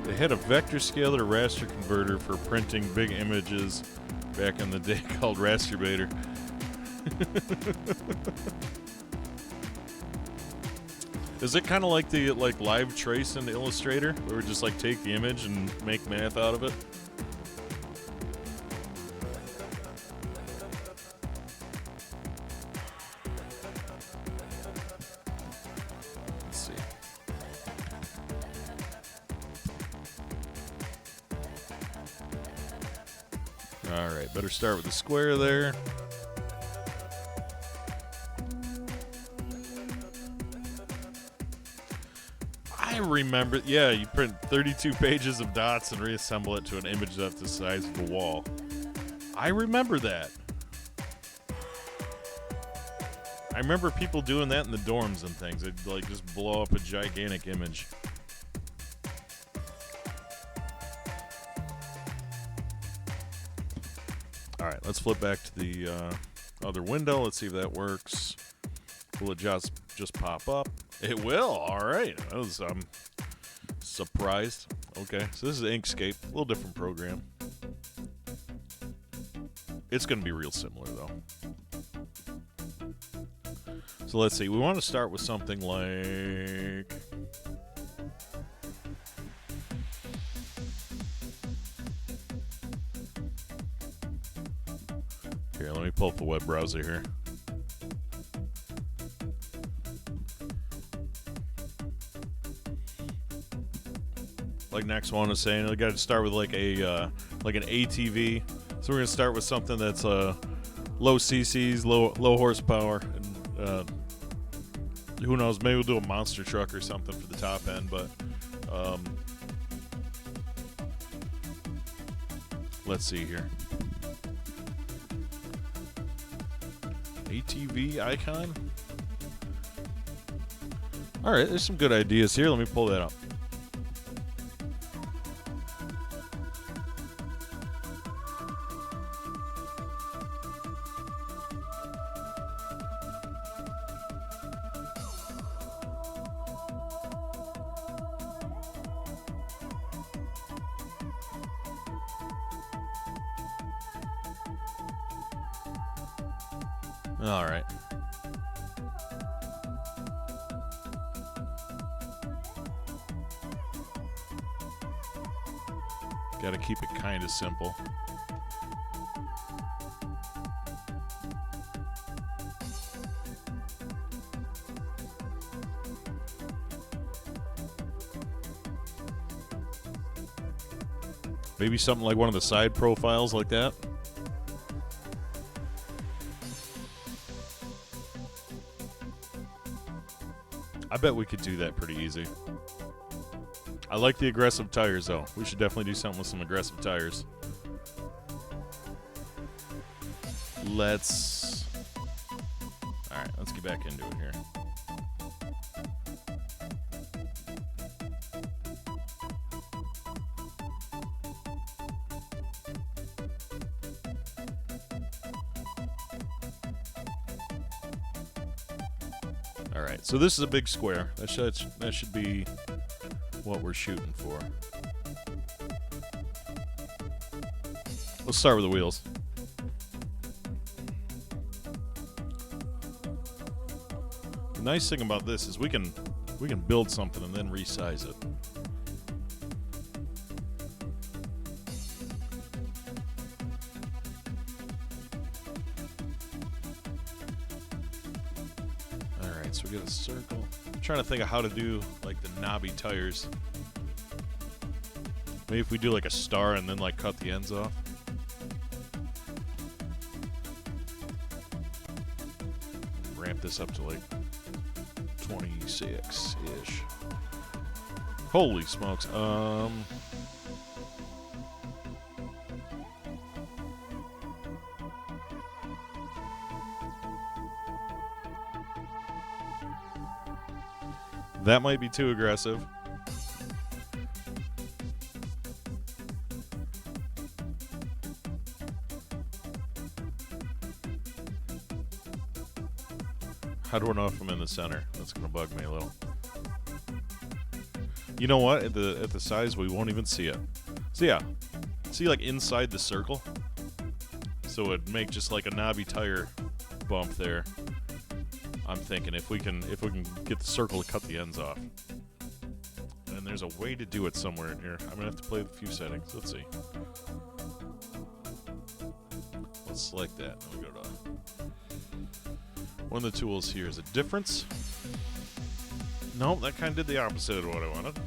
They had a vector scaler raster converter for printing big images back in the day called Rasterbator. Is it kind of like the live trace in Illustrator, where we just like take the image and make math out of it? Let's see. All right, better start with the square there. I remember, yeah, you print 32 pages of dots and reassemble it to an image that's the size of the wall. I remember that. I remember people doing that in the dorms and things. They'd like just blow up a gigantic image. All right, let's flip back to the other window. Let's see if that works. Will it just pop up? It will. All right. I'm surprised. Okay, so this is Inkscape, a little different program. It's going to be real similar, though. So let's see. We want to start with something like... Here, let me pull up the web browser here. Like next one was saying, we got to start with like an ATV. So we're gonna start with something that's low CCs, low horsepower, and who knows? Maybe we'll do a monster truck or something for the top end. But let's see here. ATV icon. All right, there's some good ideas here. Let me pull that up. All right. Got to keep it kind of simple. Maybe something like one of the side profiles like that. I bet we could do that pretty easy. I like the aggressive tires, though. We should definitely do something with some aggressive tires. Let's... Alright, let's get back into it here. Alright, so this is a big square. That should be what we're shooting for. Let's start with the wheels. The nice thing about this is we can build something and then resize it. Alright, so we get a circle. I'm trying to think of how to do like the knobby tires. Maybe if we do like a star and then like cut the ends off. Ramp this up to like 26-ish. Holy smokes. That might be too aggressive. How do I know if I'm in the center? That's gonna bug me a little. You know what? At the size, we won't even see it. So yeah, see like inside the circle. So it'd make just like a knobby tire bump there. I'm thinking if we can get the circle to cut the ends off. And there's a way to do it somewhere in here. I'm gonna have to play with a few settings. Let's see. Let's select that. Then we go to one of the tools here. Is it difference? Nope, that kind of did the opposite of what I wanted.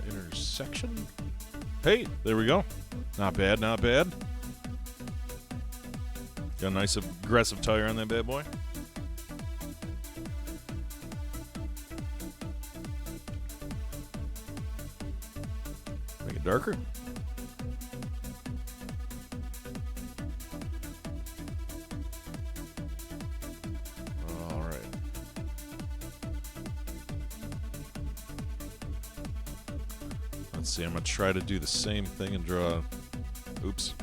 Intersection? Hey, there we go. Not bad, not bad. Got a nice aggressive tire on that bad boy. Make it darker. All right. Let's see, I'm going to try to do the same thing and draw... Oops.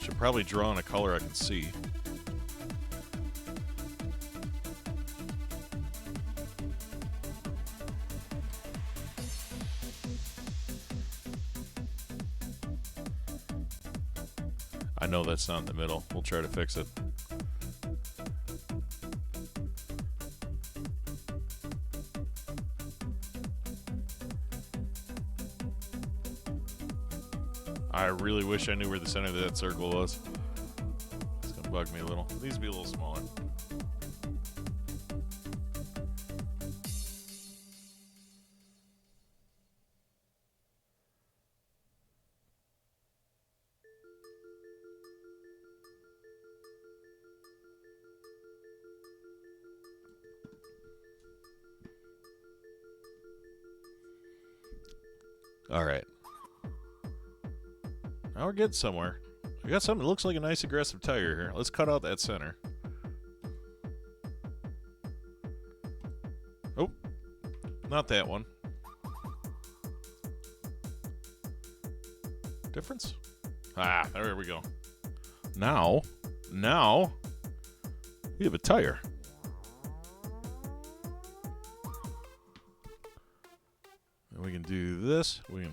Should probably draw in a color I can see. I know that's not in the middle. We'll try to fix it. I really wish I knew where the center of that circle was. It's gonna bug me a little. These would be a little smaller. All right. Now we're getting somewhere. We got something that looks like a nice aggressive tire here. Let's cut out that center. Oh, not that one. Difference? Ah, there we go. Now, we have a tire. And we can do this. We can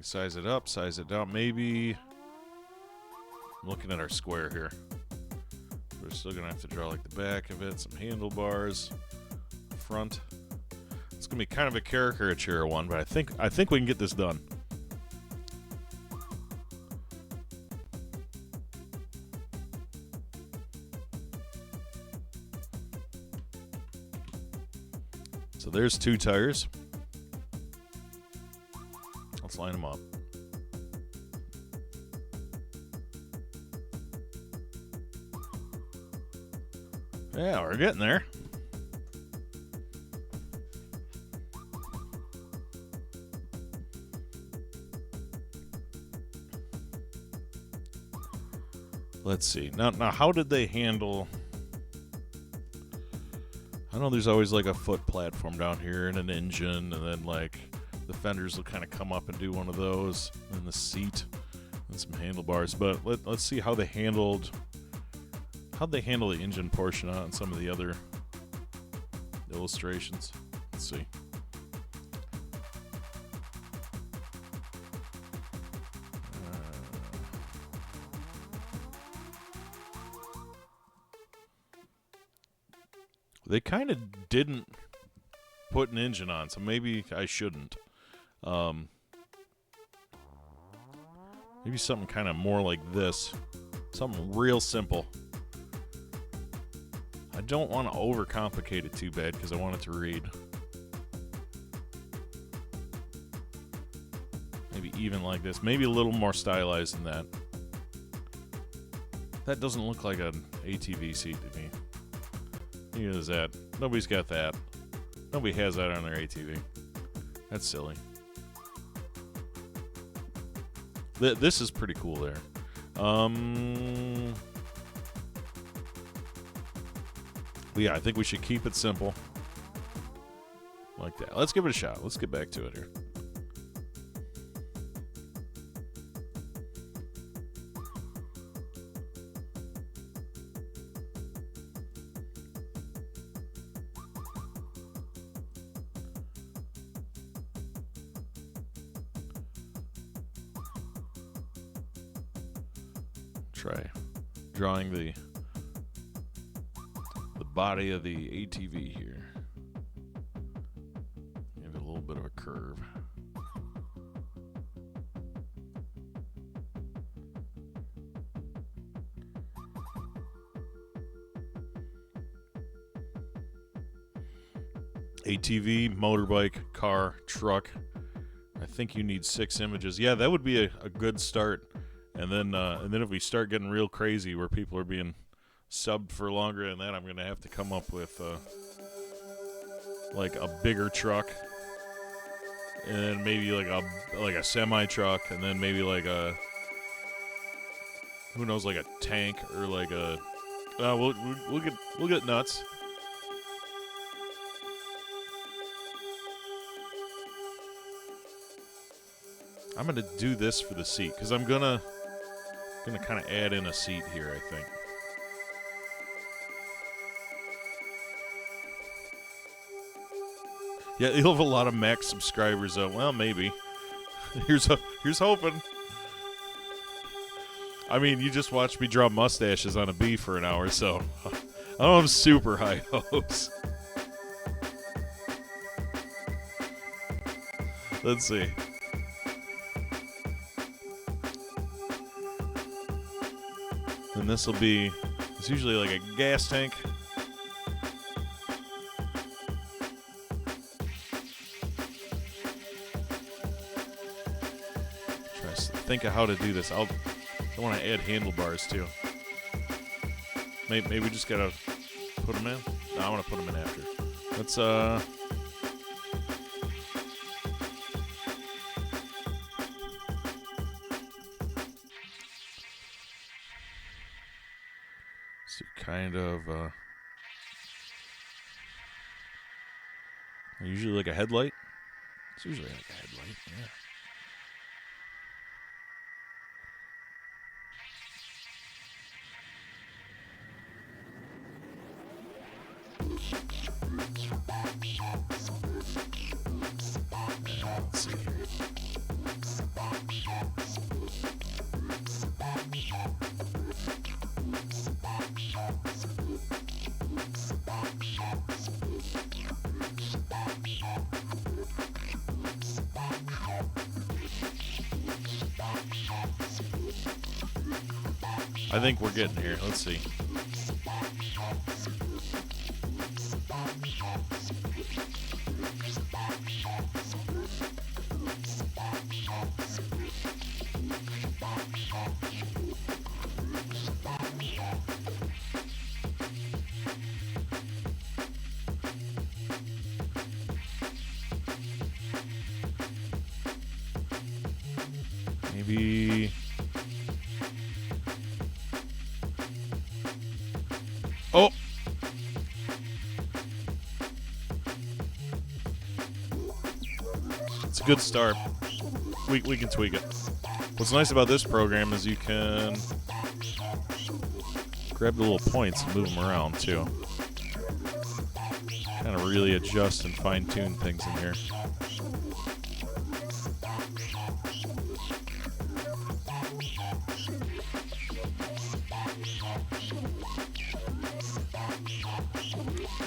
size it up, size it down. Maybe I'm looking at our square here. We're still gonna have to draw like the back of it, some handlebars, front. It's gonna be kind of a caricature one, but I think we can get this done. So there's two tires. Let's line them up. Yeah, we're getting there. Let's see. Now, how did they handle... I know there's always like a foot platform down here and an engine, and then like the fenders will kind of come up and do one of those, and the seat and some handlebars. But let's see how they handled... How'd they handle the engine portion on some of the other illustrations? Let's see. They kind of didn't put an engine on, so maybe I shouldn't. Maybe something kind of more like this. Something real simple. I don't want to overcomplicate it too bad because I want it to read. Maybe even like this. Maybe a little more stylized than that. That doesn't look like an ATV seat to me. Neither does that. Nobody's got that. Nobody has that on their ATV. That's silly. This is pretty cool there. Yeah, I think we should keep it simple. Like that. Let's give it a shot. Let's get back to it here. try drawing the body of the ATV here. Maybe a little bit of a curve. ATV, motorbike, car, truck. I think you need 6 images. Yeah, that would be a good start. And then if we start getting real crazy where people are being subbed for longer than that, I'm gonna have to come up with like a bigger truck, and then maybe like a semi truck, and then maybe like a, who knows, like a tank or like a we'll get nuts. I'm gonna do this for the seat because I'm gonna kind of add in a seat here, I think. Yeah, you'll have a lot of Max subscribers though. Well, maybe. Here's hoping. I mean, you just watched me draw mustaches on a bee for an hour, so I don't have super high hopes. Let's see. And this will be, it's usually like a gas tank. Try to think of how to do this. I want to add handlebars too. Maybe we just gotta put them in. No, I want to put them in after. Let's see, kind of usually like a headlight. It's usually like a headlight, yeah. Let's see. I think we're getting here. Let's see. Maybe oh, it's a good start. We can tweak it. What's nice about this program is you can grab the little points and move them around too. Kind of really adjust and fine tune things in here.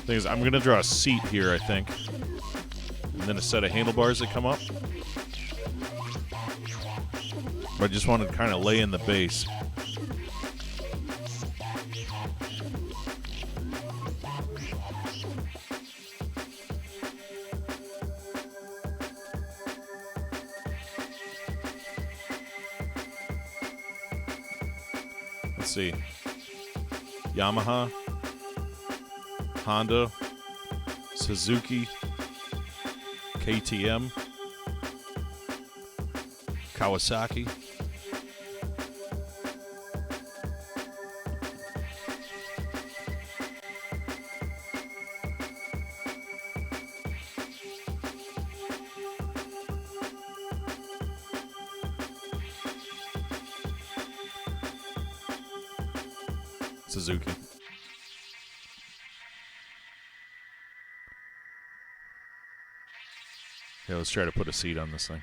Thing is, I'm going to draw a seat here, I think. And then a set of handlebars that come up. But I just want to kind of lay in the base. Let's see. Yamaha. Honda, Suzuki, KTM, Kawasaki. Suzuki. Yeah, let's try to put a seat on this thing.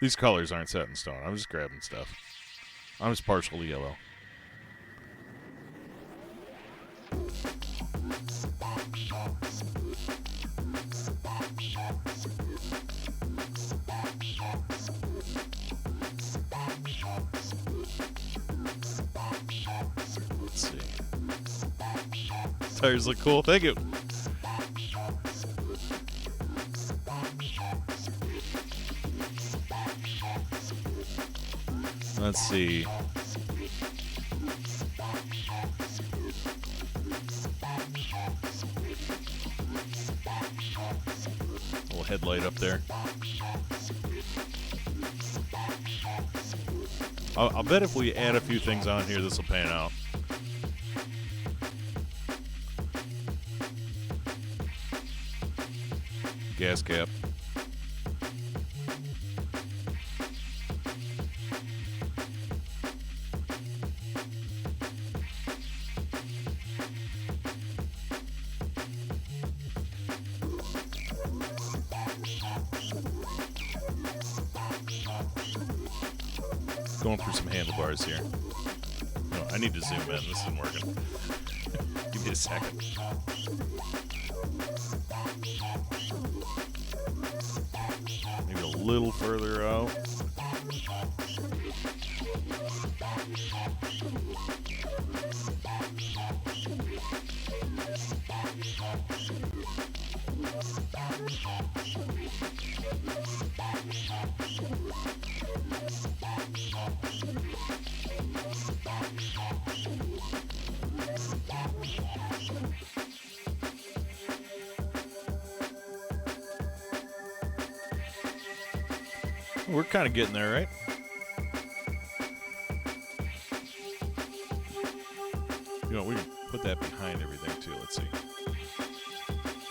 These colors aren't set in stone. I'm just grabbing stuff. I'm just partial to yellow. Let's see. Tires look cool. Thank you. Let's see. Little headlight up there. I'll bet if we add a few things on here, this will pan out. Gas cap. Going through some handlebars here. No, I need to zoom in. This isn't working. Give me a second. Maybe a little further out. We're kind of getting there, right? You know, we can put that behind everything too. Let's see.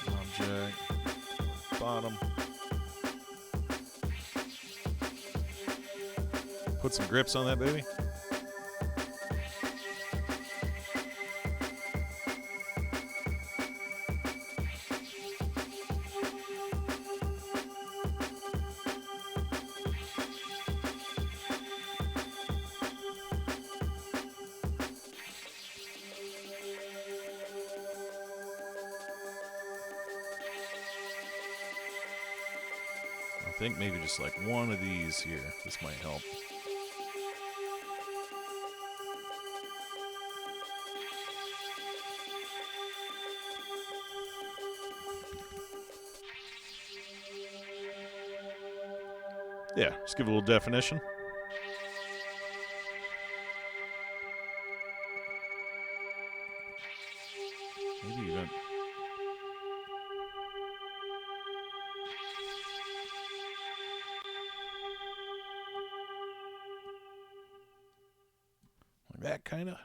Object. Bottom. Put some grips on that, baby. I think maybe just like one of these here. This might help. Yeah, just give it a little definition. Maybe even... like that, kind of.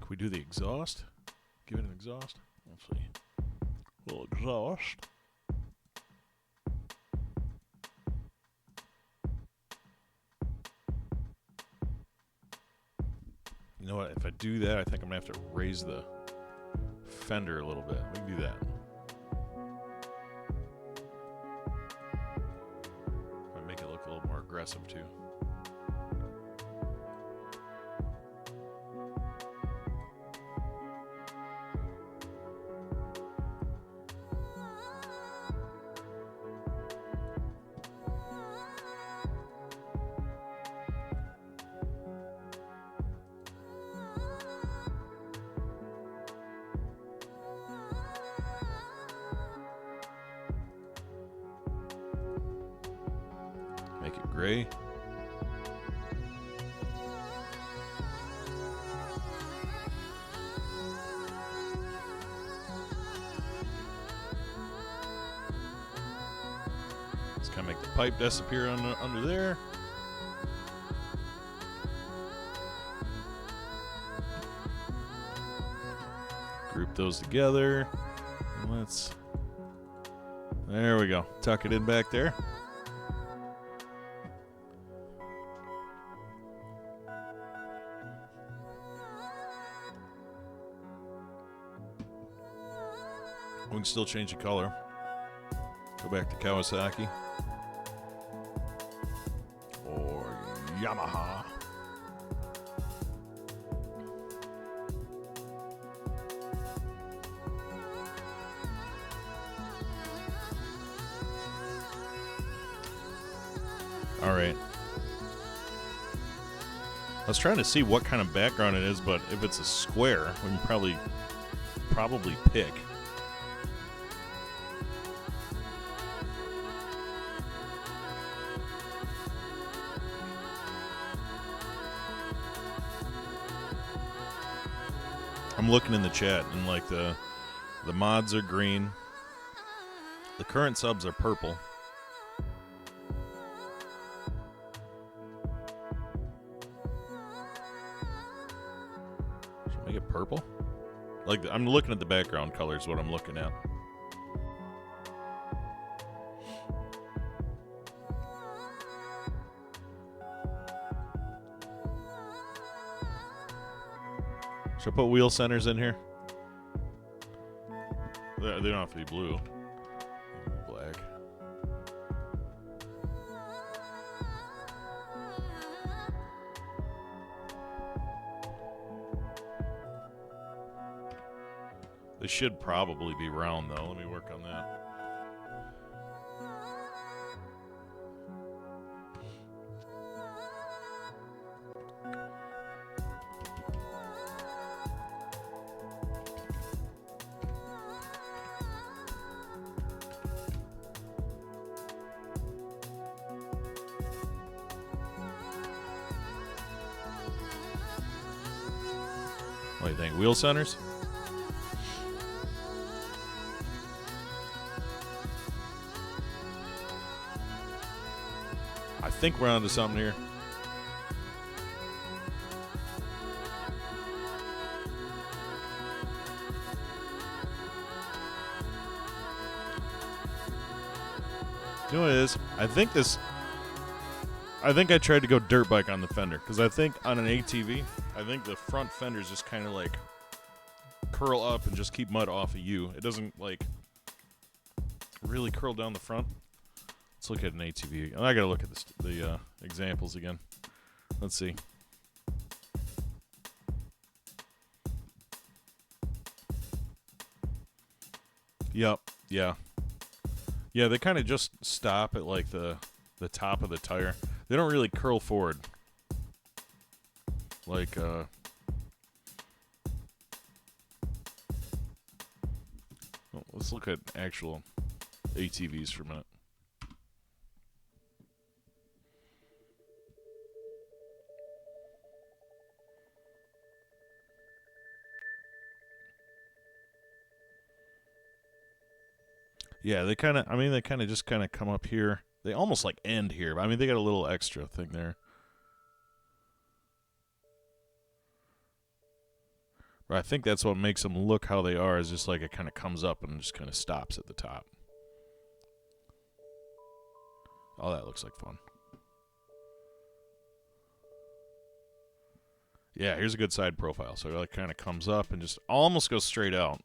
Can we do the exhaust? Give it an exhaust? Let's see. A little exhaust. You know what? If I do that, I think I'm going to have to raise the fender a little bit. We can do that. Might make it look a little more aggressive, too. Make it gray. Just kind of make the pipe disappear under there. Group those together. There we go. Tuck it in back there. We can still change the color. Go back to Kawasaki. Or Yamaha. All right. I was trying to see what kind of background it is, but if it's a square, we can probably pick. I'm looking in the chat, and like the mods are green. The current subs are purple. Should I make it purple? Like I'm looking at the background colors. What I'm looking at. Should I put wheel centers in here? They don't have to be blue. Black. They should probably be round, though. Let me work on that. What do you think? Wheel centers? I think we're onto something here. You know what it is? I think I tried to go dirt bike on the fender, because I think on an ATV, I think the front fenders just kind of like curl up and just keep mud off of you. It doesn't like really curl down the front. Let's look at an ATV. I gotta look at the examples again. Let's see. Yep. Yeah. Yeah, they kind of just stop at like the top of the tire. They don't really curl forward. Like, let's look at actual ATVs for a minute. Yeah, they kind of just kind of come up here. They almost like end here. I mean, they got a little extra thing there. But I think that's what makes them look how they are, is just like it kind of comes up and just kind of stops at the top. Oh, that looks like fun. Yeah, here's a good side profile. So it like kind of comes up and just almost goes straight out.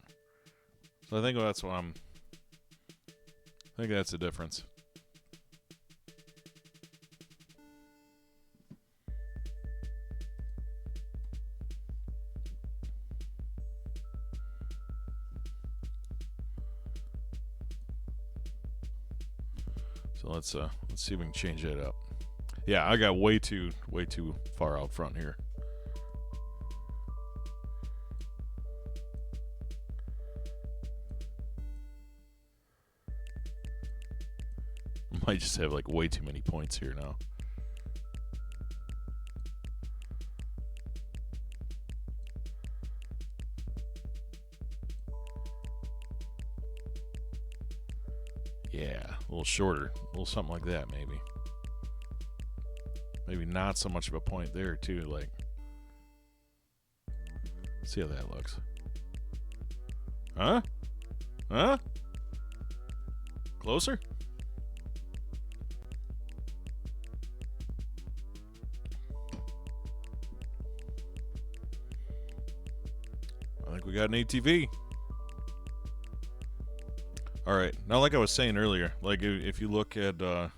So I think that's what I think that's the difference. So let's see if we can change that up. Yeah, I got way too far out front here. Might just have like way too many points here now. Yeah, a little shorter, a little something like that maybe. Maybe not so much of a point there too, like. See how that looks. Huh? Huh? Closer? I think we got an ATV. All right. Now, like I was saying earlier, like if you look at the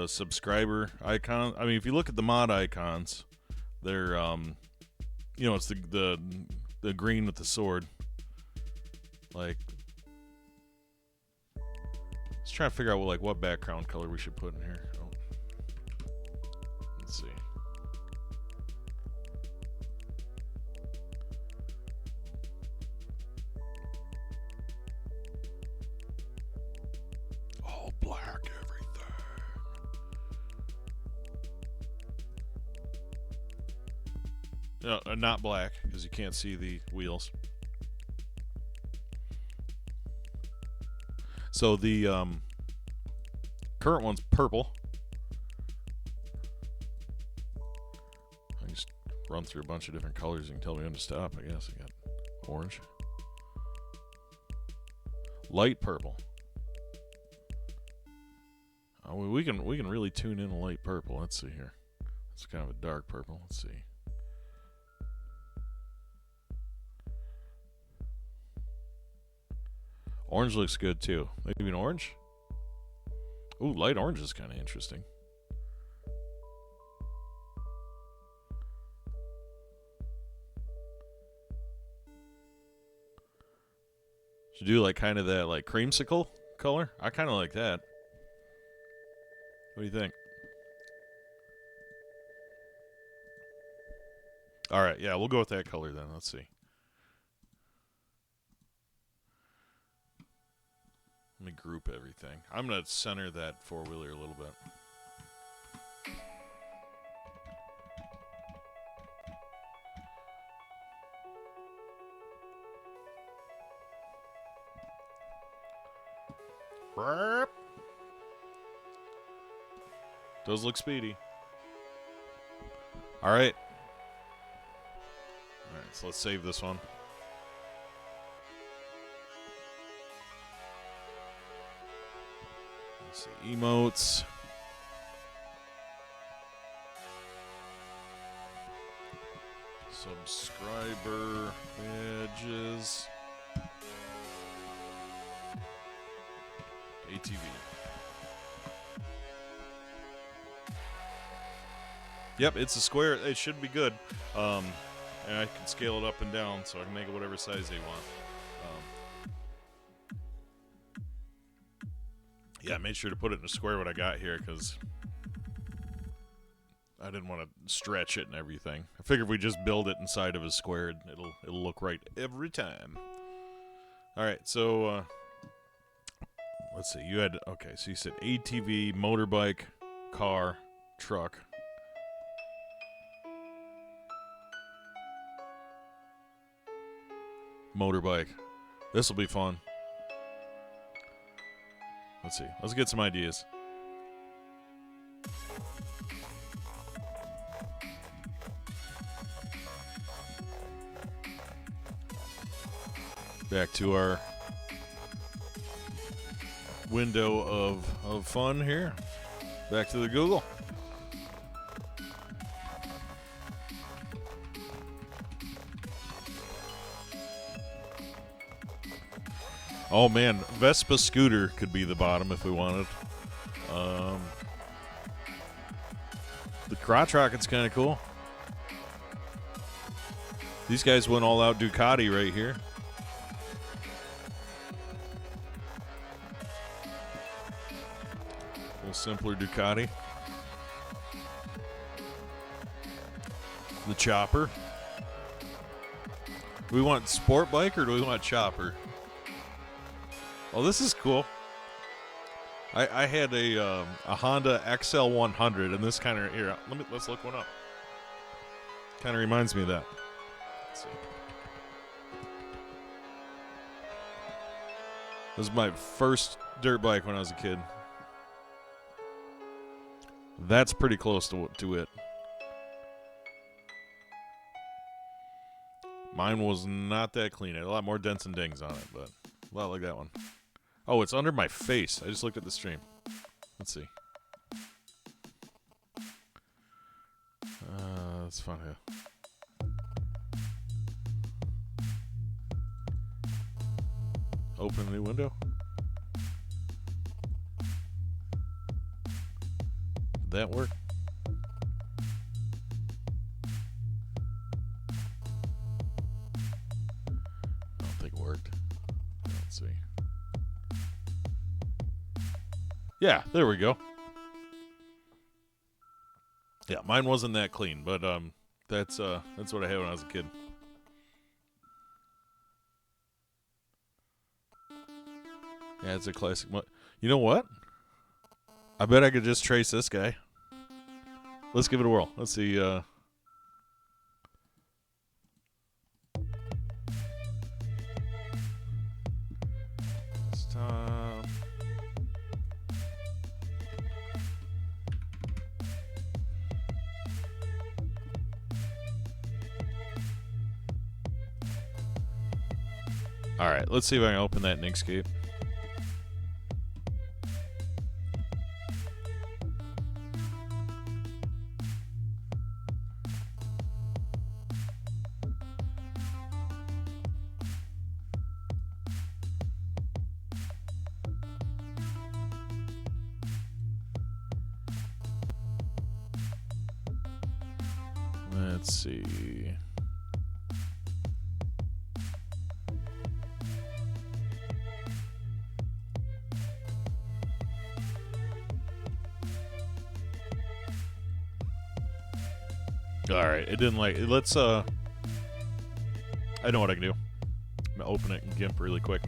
subscriber icon, I mean, if you look at the mod icons, they're it's the green with the sword. Like, let's try to figure out what background color we should put in here. Oh. Let's see. All black everything. No, not black, because you can't see the wheels. So the current one's purple. I just run through a bunch of different colors. You can tell me when to stop, I guess. I got orange. Light purple. Oh, we can really tune in a light purple. Let's see here. It's kind of a dark purple. Let's see. Orange looks good too. Maybe an orange? Ooh, light orange is kind of interesting. Should do kind of that creamsicle color. I kind of like that. What do you think? All right, yeah, we'll go with that color then. Let's see. Let me group everything. I'm going to center that four-wheeler a little bit. Burp. Does look speedy. All right. All right, so let's save this one. Let's see, emotes. Subscriber badges. ATV. Yep, it's a square. It should be good. And I can scale it up and down so I can make it whatever size they want. Yeah, I made sure to put it in a square what I got here because I didn't want to stretch it and everything. I figured if we just build it inside of a square, it'll look right every time. All right, so let's see. So you said ATV, motorbike, car, truck. Motorbike. This will be fun. Let's see. Let's get some ideas. Back to our window of fun here. Back to the Google. Oh man, Vespa scooter could be the bottom if we wanted. The crotch rocket's kind of cool. These guys went all out Ducati right here. A little simpler Ducati. The chopper. Do we want sport bike or do we want chopper? Oh, this is cool. I had a Honda XL100, and this kind of here. Let's look one up. Kind of reminds me of that. Let's see. This is my first dirt bike when I was a kid. That's pretty close to it. Mine was not that clean. It had a lot more dents and dings on it, but a lot like that one. Oh, it's under my face. I just looked at the stream. Let's see. That's fun. Yeah. Open a new window. Did that work? I don't think it worked. Let's see. Yeah, there we go. Yeah, mine wasn't that clean, but that's what I had when I was a kid. Yeah, it's a classic. You know what? I bet I could just trace this guy. Let's give it a whirl. Let's see. This time. All right, let's see if I can open that in Inkscape. Let's see. All right, it didn't like it. Let's I know what I can do. I'm gonna open it in GIMP really quick.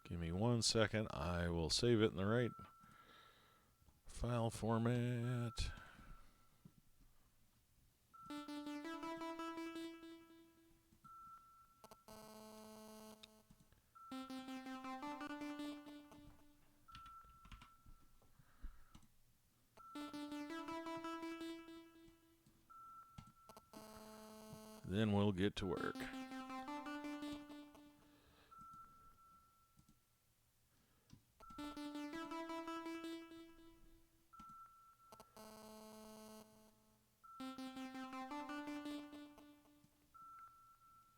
Give me 1 second. I will save it in the right file format. Then we'll get to work.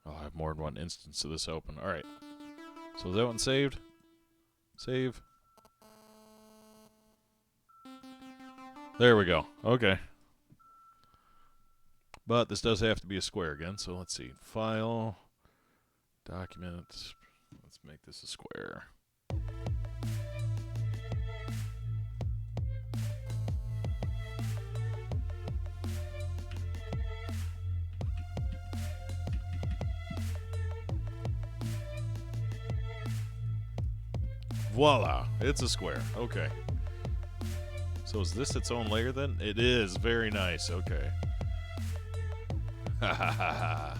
I'll have more than one instance of this open. All right. So is that one saved? Save. There we go. Okay. But this does have to be a square again, so let's see. File, document. Let's make this a square. Voila, it's a square. Okay. So is this its own layer then? It is. Very nice. Okay. Ha ha ha ha.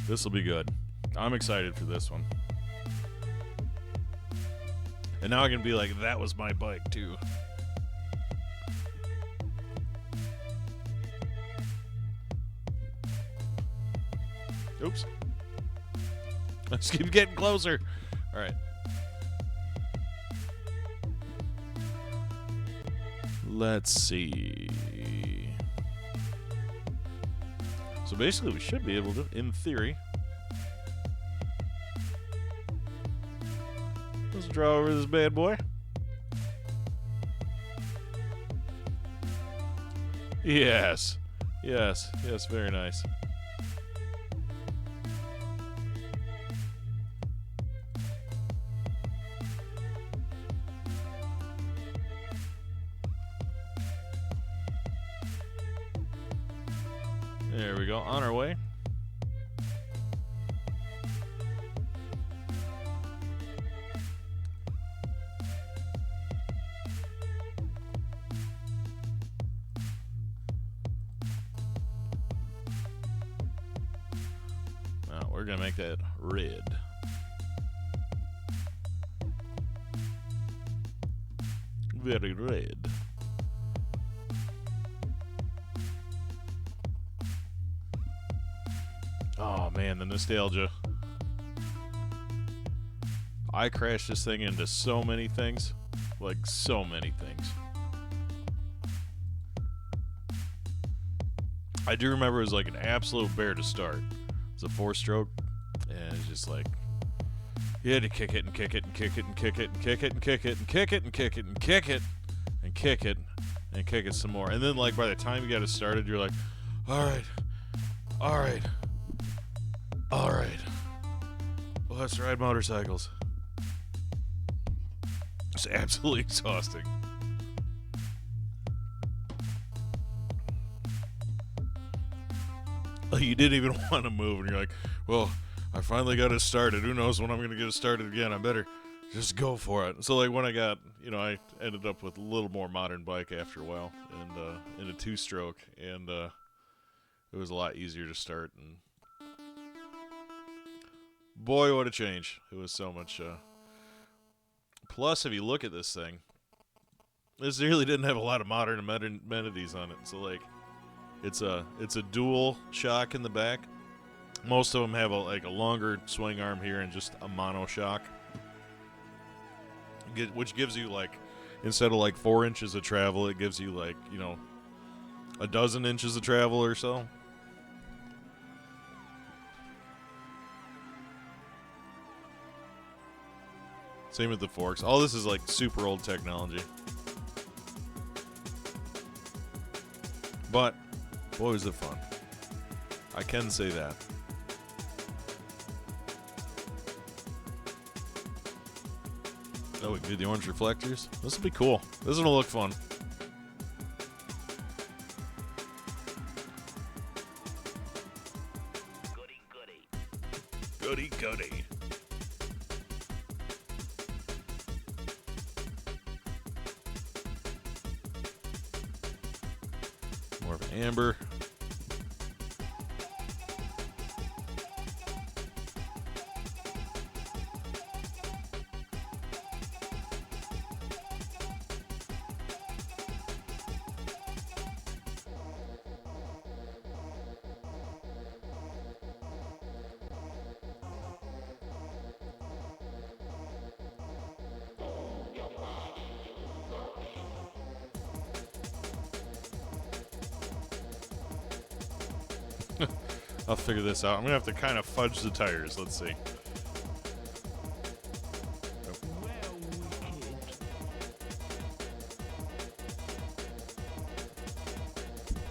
This will be good. I'm excited for this one. And now I can be like, that was my bike too. Oops. Let's keep getting closer. All right. Let's see. So basically, we should be able to, in theory. Let's draw over this bad boy. Yes. Yes. Yes, very nice. There we go, on our way. Now we're gonna make that red. Very red. Oh man, the nostalgia. I crashed this thing into so many things. Like, so many things. I do remember it was like an absolute bear to start. It's a 4-stroke, and it's just like, you had to kick it and kick it and kick it and kick it and kick it and kick it and kick it and kick it and kick it and kick it and kick it some more. And then, like, by the time you got it started, you're like, alright, alright, alright. Let's ride motorcycles. It's absolutely exhausting. Like, you didn't even want to move, and you're like, well, I finally got it started. Who knows when I'm going to get it started again? I better just go for it. So, like, when I got, I ended up with a little more modern bike after a while, and in a 2-stroke, and it was a lot easier to start, and boy, what a change. It was so much, plus, if you look at this thing, this really didn't have a lot of modern amenities on it, so, like, it's a dual shock in the back. Most of them have a longer swing arm here and just a mono shock, which gives you, like, instead of like 4 inches of travel, it gives you, like, a dozen inches of travel or so. Same with the forks. All this is like super old technology, but boy, was it fun. I can say that. Oh, we can do the orange reflectors. This will be cool. This will look fun. Goody, goody. Goody, goody. More of an amber. I'll figure this out. I'm going to have to kind of fudge the tires. Let's see.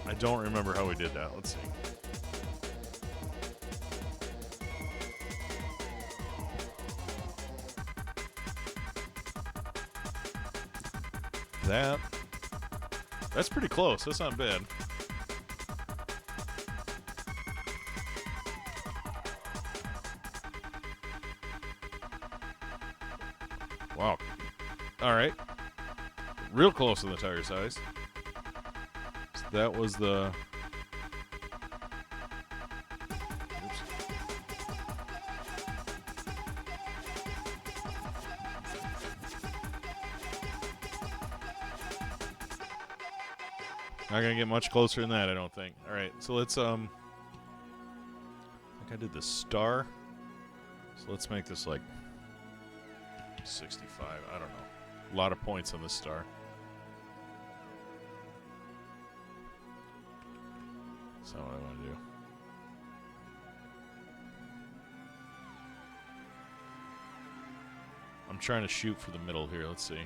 I don't remember how we did that. Let's see. That's pretty close. That's not bad. Wow. All right. Real close on the tire size. So that was the... Oops. Not going to get much closer than that, I don't think. All right, so let's... I think I did the star. So let's make this like 65. I don't know. A lot of points on this star. That's not what I want to do. I'm trying to shoot for the middle here. Let's see.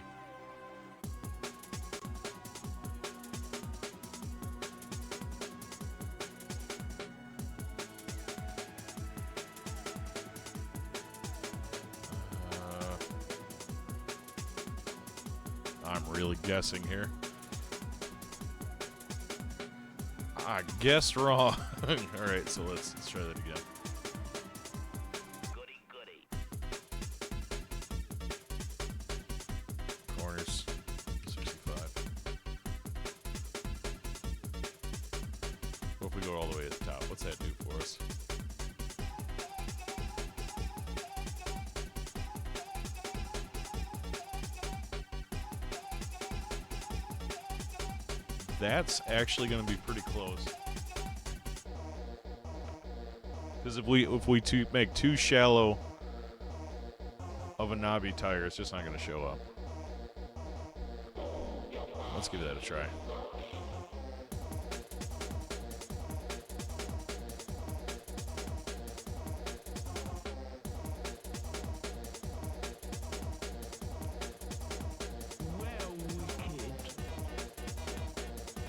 I'm really guessing here. I guessed wrong. All right, so let's try that again. Goody, goody. Corners, 65. What if we go all the way to the top? What's that do for us? that's actually going to be pretty close. Because if we make too shallow of a knobby tire, it's just not going to show up. Let's give that a try.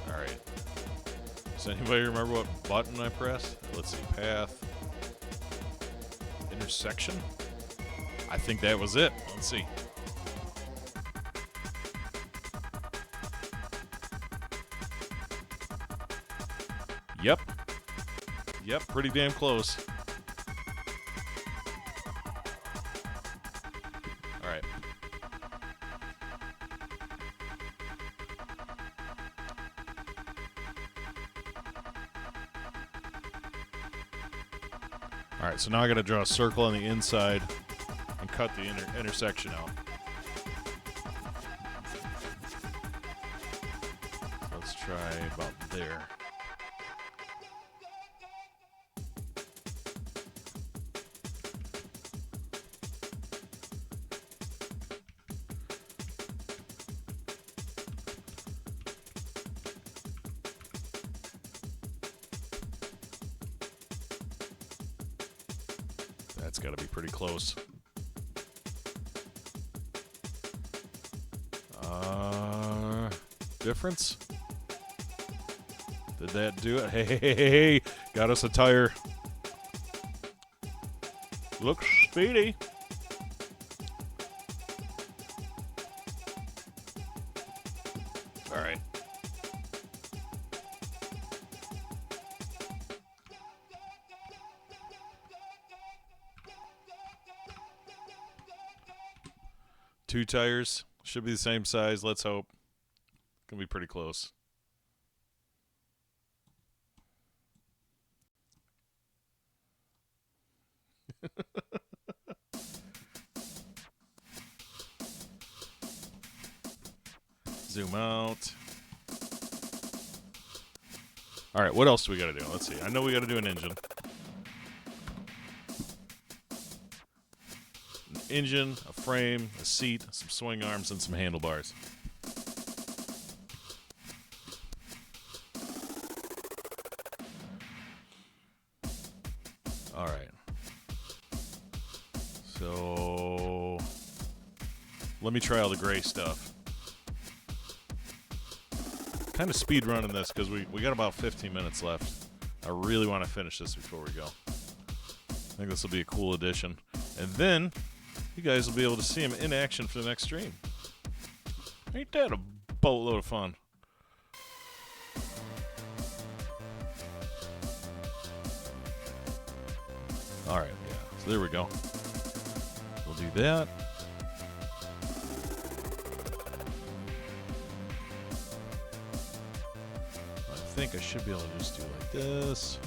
All right. Does anybody remember what button I pressed? Let's see. Path. Intersection. I think that was it. Let's see. Yep. Yep, pretty damn close. All right. All right, so now I got to draw a circle on the inside and cut the intersection out. So let's try about there. That's got to be pretty close. Difference? Did that do it? Hey, got us a tire. Looks speedy. All right. Two tires. Should be the same size. Let's hope. Gonna be pretty close. Zoom out. All right, what else do we got to do? Let's see. I know we got to do an engine. An engine, a frame, a seat, some swing arms, and some handlebars. All right. So let me try all the gray stuff. Kind of speed running this because we got about 15 minutes left. I really want to finish this before we go. I think this will be a cool addition. And then you guys will be able to see him in action for the next stream. Ain't that a boatload of fun? All right, yeah. So there we go. We'll do that. I think I should be able to just do like this.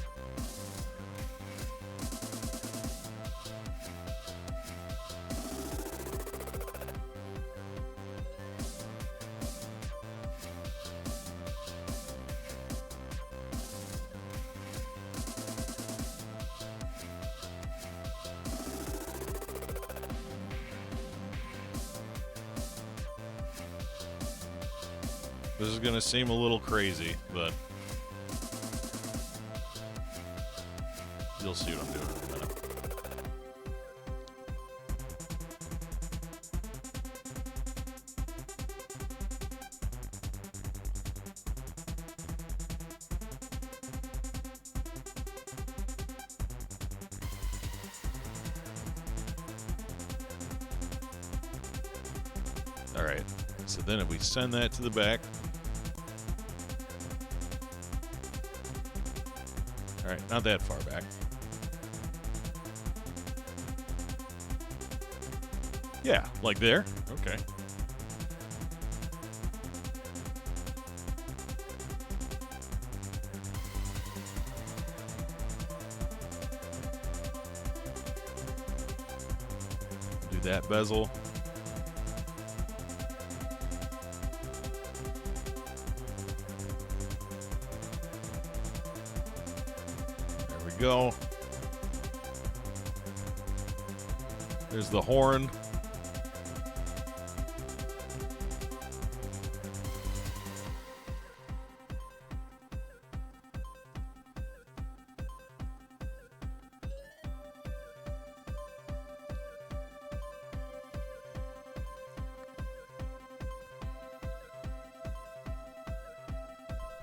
This is going to seem a little crazy, but you'll see what I'm doing in a minute. All right, so then if we send that to the back. All right, not that far back. Yeah, like there. Okay. Do that bezel. go. There's the horn.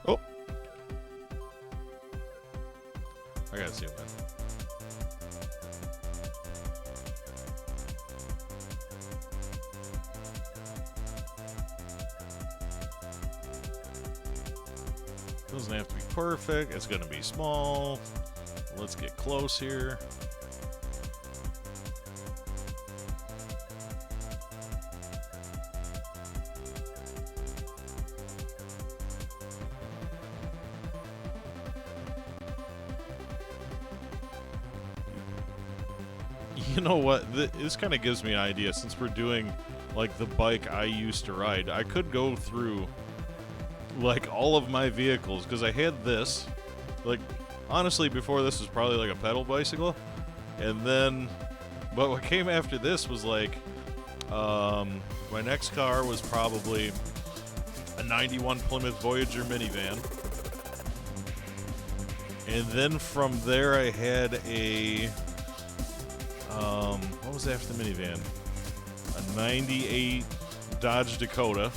Oh. I gotta zoom in. Doesn't have to be perfect. It's going to be small. Let's get close here. You know what? This kind of gives me an idea. Since we're doing like the bike I used to ride, I could go through like all of my vehicles, because I had this, like, honestly, before this was probably like a pedal bicycle, and then, but what came after this was like, my next car was probably a 91 Plymouth Voyager minivan, and then from there I had a, what was after the minivan? A 98 Dodge Dakota.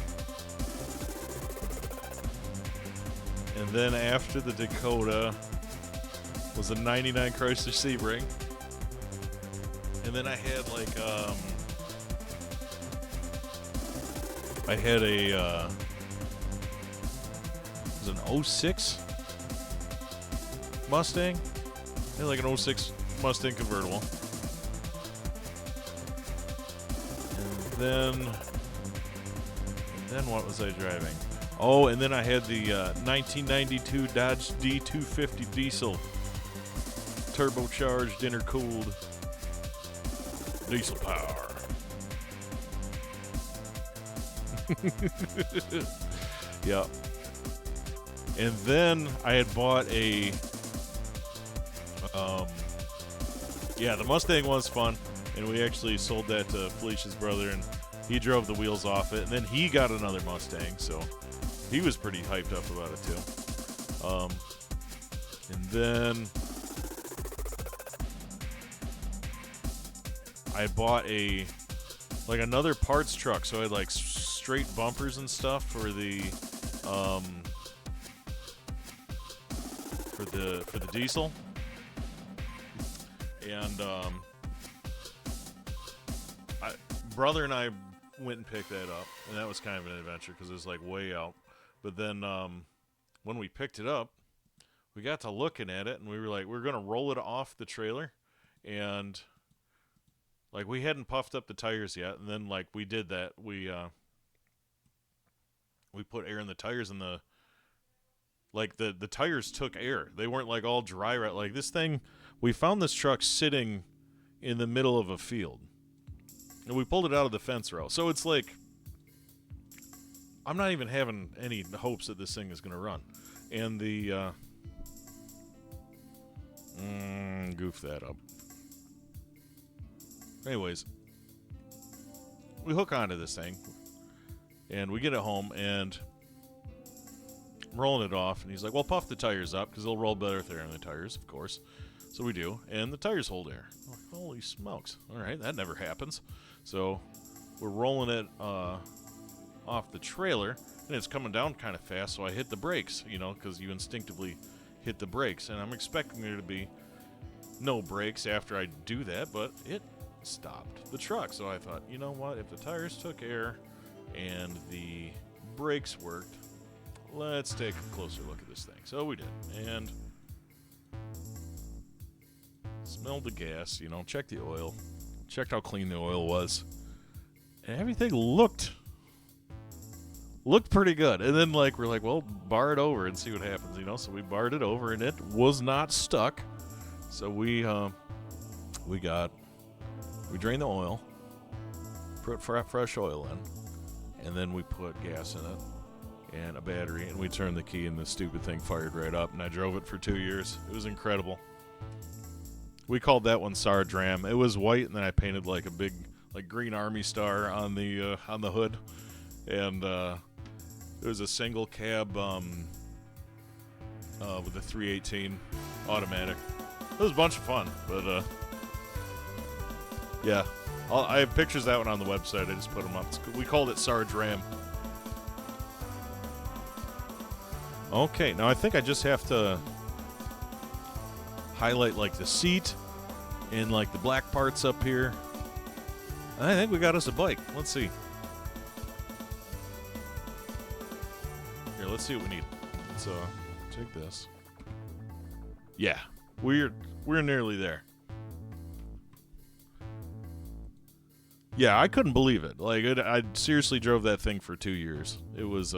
And then after the Dakota was a 99 Chrysler Sebring. And then I had like, I had a, it was an 06 Mustang. I had like an 06 Mustang convertible. And then what was I driving? Oh, and then I had the 1992 Dodge D250 diesel, turbocharged, intercooled diesel power. Yeah. And then I had bought a, yeah, the Mustang was fun, and we actually sold that to Felicia's brother, and he drove the wheels off it, and then he got another Mustang, so he was pretty hyped up about it too. And then I bought like another parts truck, so I had like straight bumpers and stuff for the for the diesel. And brother and I went and picked that up, and that was kind of an adventure because it was like way out. But then when we picked it up, we got to looking at it, and we were like, we're going to roll it off the trailer. And like we hadn't puffed up the tires yet. And then like we did that. We put air in the tires, and the tires took air. They weren't like all dry. Right? Like this thing, we found this truck sitting in the middle of a field. And we pulled it out of the fence row. So it's like, I'm not even having any hopes that this thing is going to run. And the, goof that up. Anyways, we hook onto this thing, and we get it home, and I'm rolling it off, and he's like, well, puff the tires up, because they'll roll better with air in the tires, of course. So we do, and the tires hold air. I'm like, holy smokes. All right, that never happens. So we're rolling it off the trailer, and it's coming down kind of fast, so I hit the brakes, you know, because you instinctively hit the brakes, and I'm expecting there to be no brakes after I do that, but it stopped the truck. So I thought, you know what, if the tires took air and the brakes worked, let's take a closer look at this thing. So we did, and smelled the gas, you know, checked the oil, checked how clean the oil was, and everything looked pretty good. And then like we're like, well, bar it over and see what happens, you know. So we barred it over, and it was not stuck. So we drained the oil, put fresh oil in, and then we put gas in it and a battery, and we turned the key, and the stupid thing fired right up, and I drove it for 2 years. It was incredible. We called that one Sardram. It was white, and then I painted like a big, like green army star on the hood, and it was a single cab with a 318 automatic. It was a bunch of fun, but yeah, I have pictures of that one on the website. I just put them up. We called it Sardram. Okay, now I think I just have to highlight like the seat and like the black parts up here. I think we got us a bike. Let's see. Here, let's see what we need. Let's take this. Yeah, we're nearly there. Yeah, I couldn't believe it. Like, I seriously drove that thing for 2 years. It was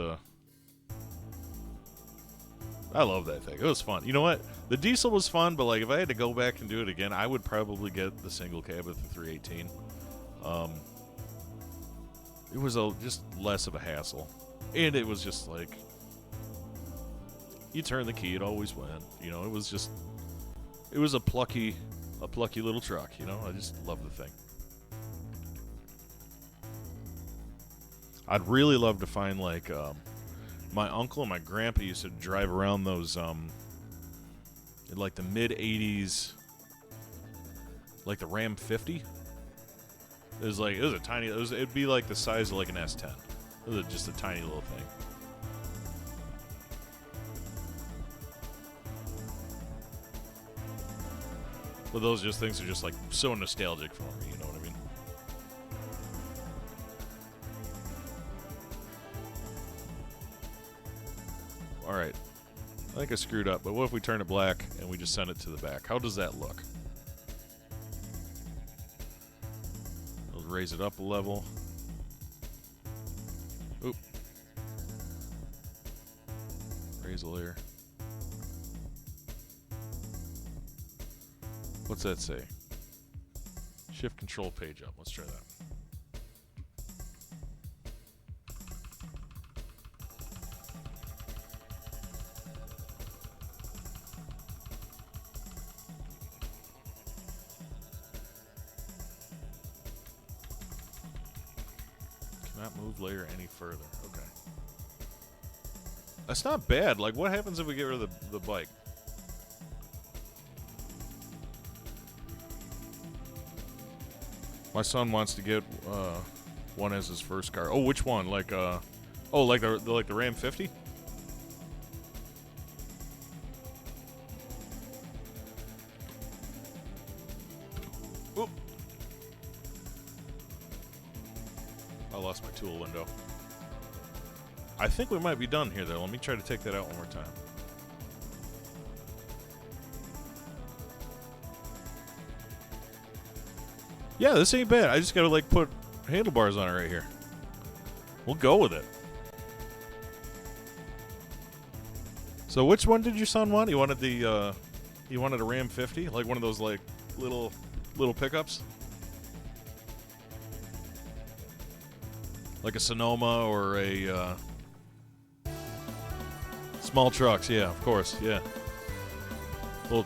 I love that thing. It was fun. You know what? The diesel was fun, but like if I had to go back and do it again, I would probably get the single cab with the 318. It was just less of a hassle, and it was just like you turn the key, it always went. You know, it was a plucky little truck. You know, I just love the thing. I'd really love to find like. My uncle and my grandpa used to drive around those, in like the mid-'80s, like the Ram 50. It was a tiny, it'd be like the size of like an S10. It was just a tiny little thing. But those things are just like so nostalgic for me, you know what I mean? Alright, I think I screwed up, but what if we turn it black and we just send it to the back? How does that look? Let's raise it up a level. Oop. Raise a layer. What's that say? Shift control page up. Let's try that. Not move layer any further. Okay. That's not bad. Like, what happens if we get rid of the bike? My son wants to get one as his first car. Oh, which one? Like like the Ram 50? Oop. I lost my tool window. I think we might be done here, though. Let me try to take that out one more time. Yeah, this ain't bad. I just gotta, like, put handlebars on it right here. We'll go with it. So which one did your son want? He wanted the, he wanted a Ram 50? Like one of those, like, little pickups? Like a Sonoma or a, small trucks, yeah, of course, yeah. Little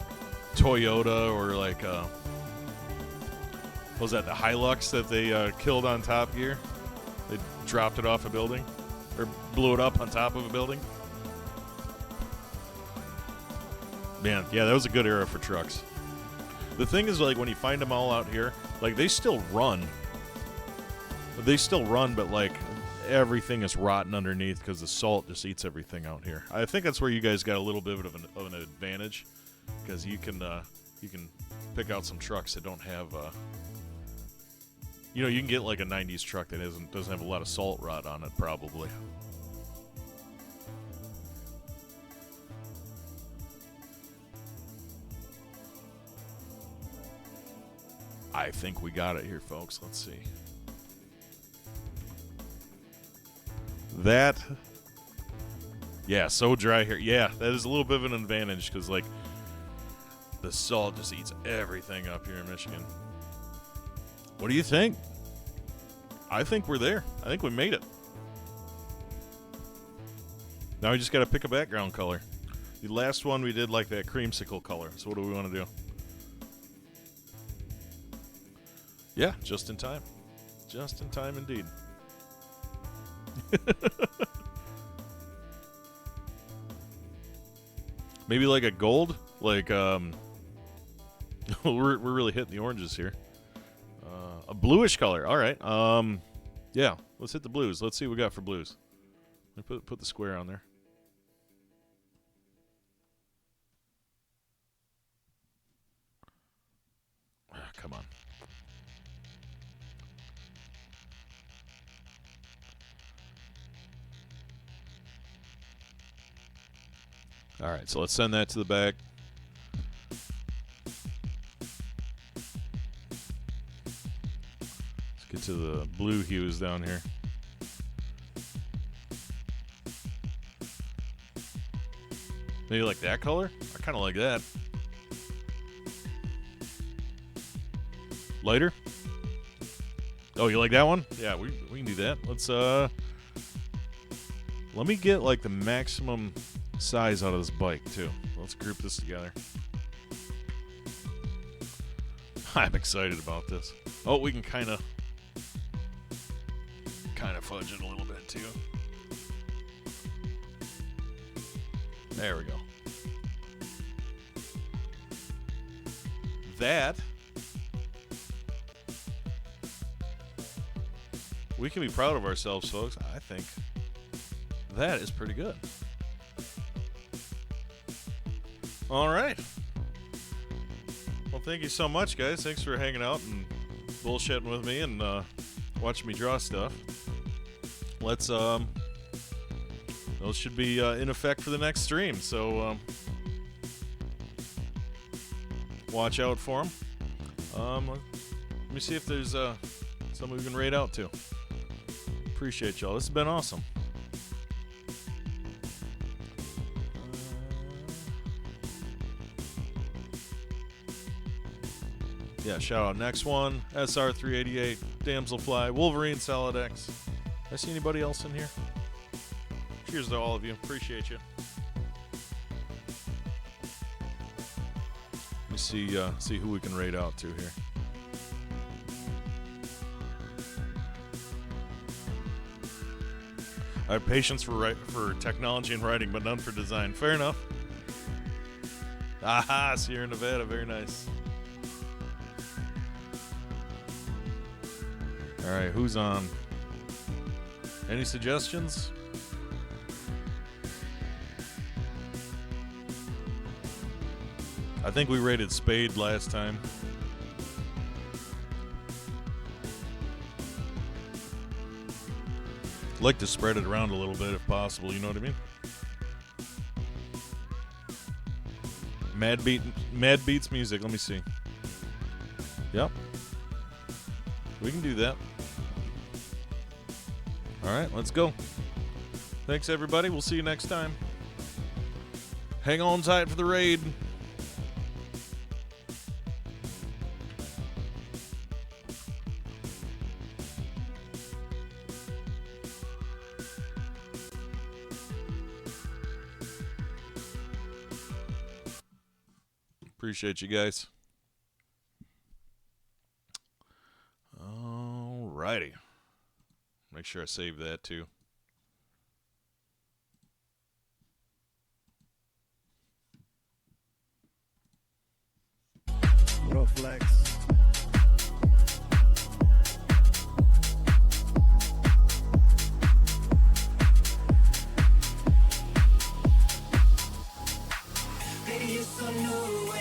Toyota or like, what was that, the Hilux that they killed on Top Gear? They dropped it off a building? Or blew it up on top of a building? Man, yeah, that was a good era for trucks. The thing is, like, when you find them all out here, like, they still run. They still run, but, like, everything is rotten underneath because the salt just eats everything out here. I think that's where you guys got a little bit of an advantage, because you can pick out some trucks that don't have, you know, you can get like a 90s truck that doesn't have a lot of salt rot on it, probably. I think we got it here, folks. Let's see. That, yeah, so dry here. Yeah, that is a little bit of an advantage because, like, the salt just eats everything up here in Michigan. What do you think? I think we're there. I think we made it. Now we just got to pick a background color. The last one we did like that creamsicle color. So what do we want to do? Yeah, just in time. Just in time indeed. Maybe like a gold? Like, we're really hitting the oranges here. A bluish color. All right. Yeah, let's hit the blues. Let's see what we got for blues. Let me put the square on there. Come on. All right, so let's send that to the back. Let's get to the blue hues down here. Maybe like that color? I kind of like that. Lighter? Oh, you like that one? Yeah, we can do that. Let's let me get like the maximum size out of this bike too. Let's group this together. I'm excited about this. Oh, we can kind of fudge it a little bit too. There we go. That we can be proud of ourselves, folks. I think that is pretty good. All right. Well, thank you so much, guys. Thanks for hanging out and bullshitting with me and watching me draw stuff. Let's those should be in effect for the next stream, so watch out for them. Let me see if there's something we can raid out to. Appreciate y'all. This has been awesome. Yeah, shout out next one, SR388, Damselfly, Wolverine Salad X. I see anybody else in here? Cheers to all of you. Appreciate you. Let me see who we can raid out to here. I have patience for technology and writing, but none for design. Fair enough. Aha, Sierra Nevada, very nice. All right, who's on? Any suggestions? I think we rated Spade last time. I'd like to spread it around a little bit if possible, you know what I mean? Mad Beats music, let me see. Yep. We can do that. All right, let's go. Thanks, everybody. We'll see you next time. Hang on tight for the raid. Appreciate you guys. All righty. Make sure I save that too. What up, Flex?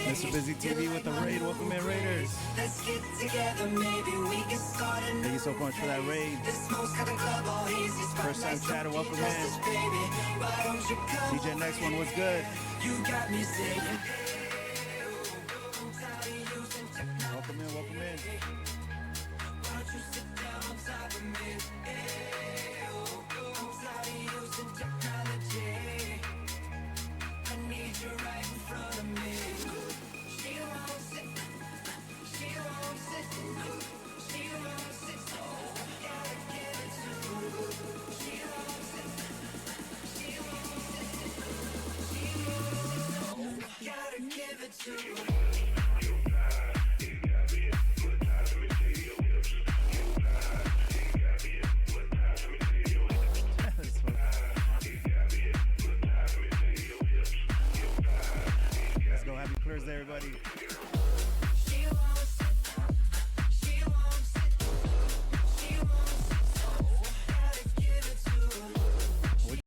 Mr. Busy TV with the raid. Welcome in, Raiders. Let's get together, maybe we can start. Thank you so much for that raid. First time chatter, welcome in. DJ next one, what's good? You got me saying, welcome in, welcome in. Why don't you sit down on top of me? I'm tired of using technology. I need you right in front of me. She won't sit, she won't sit, she won't sit, so gotta give it to her. She won't sit, she won't sit, she won't sit, so gotta give it to her.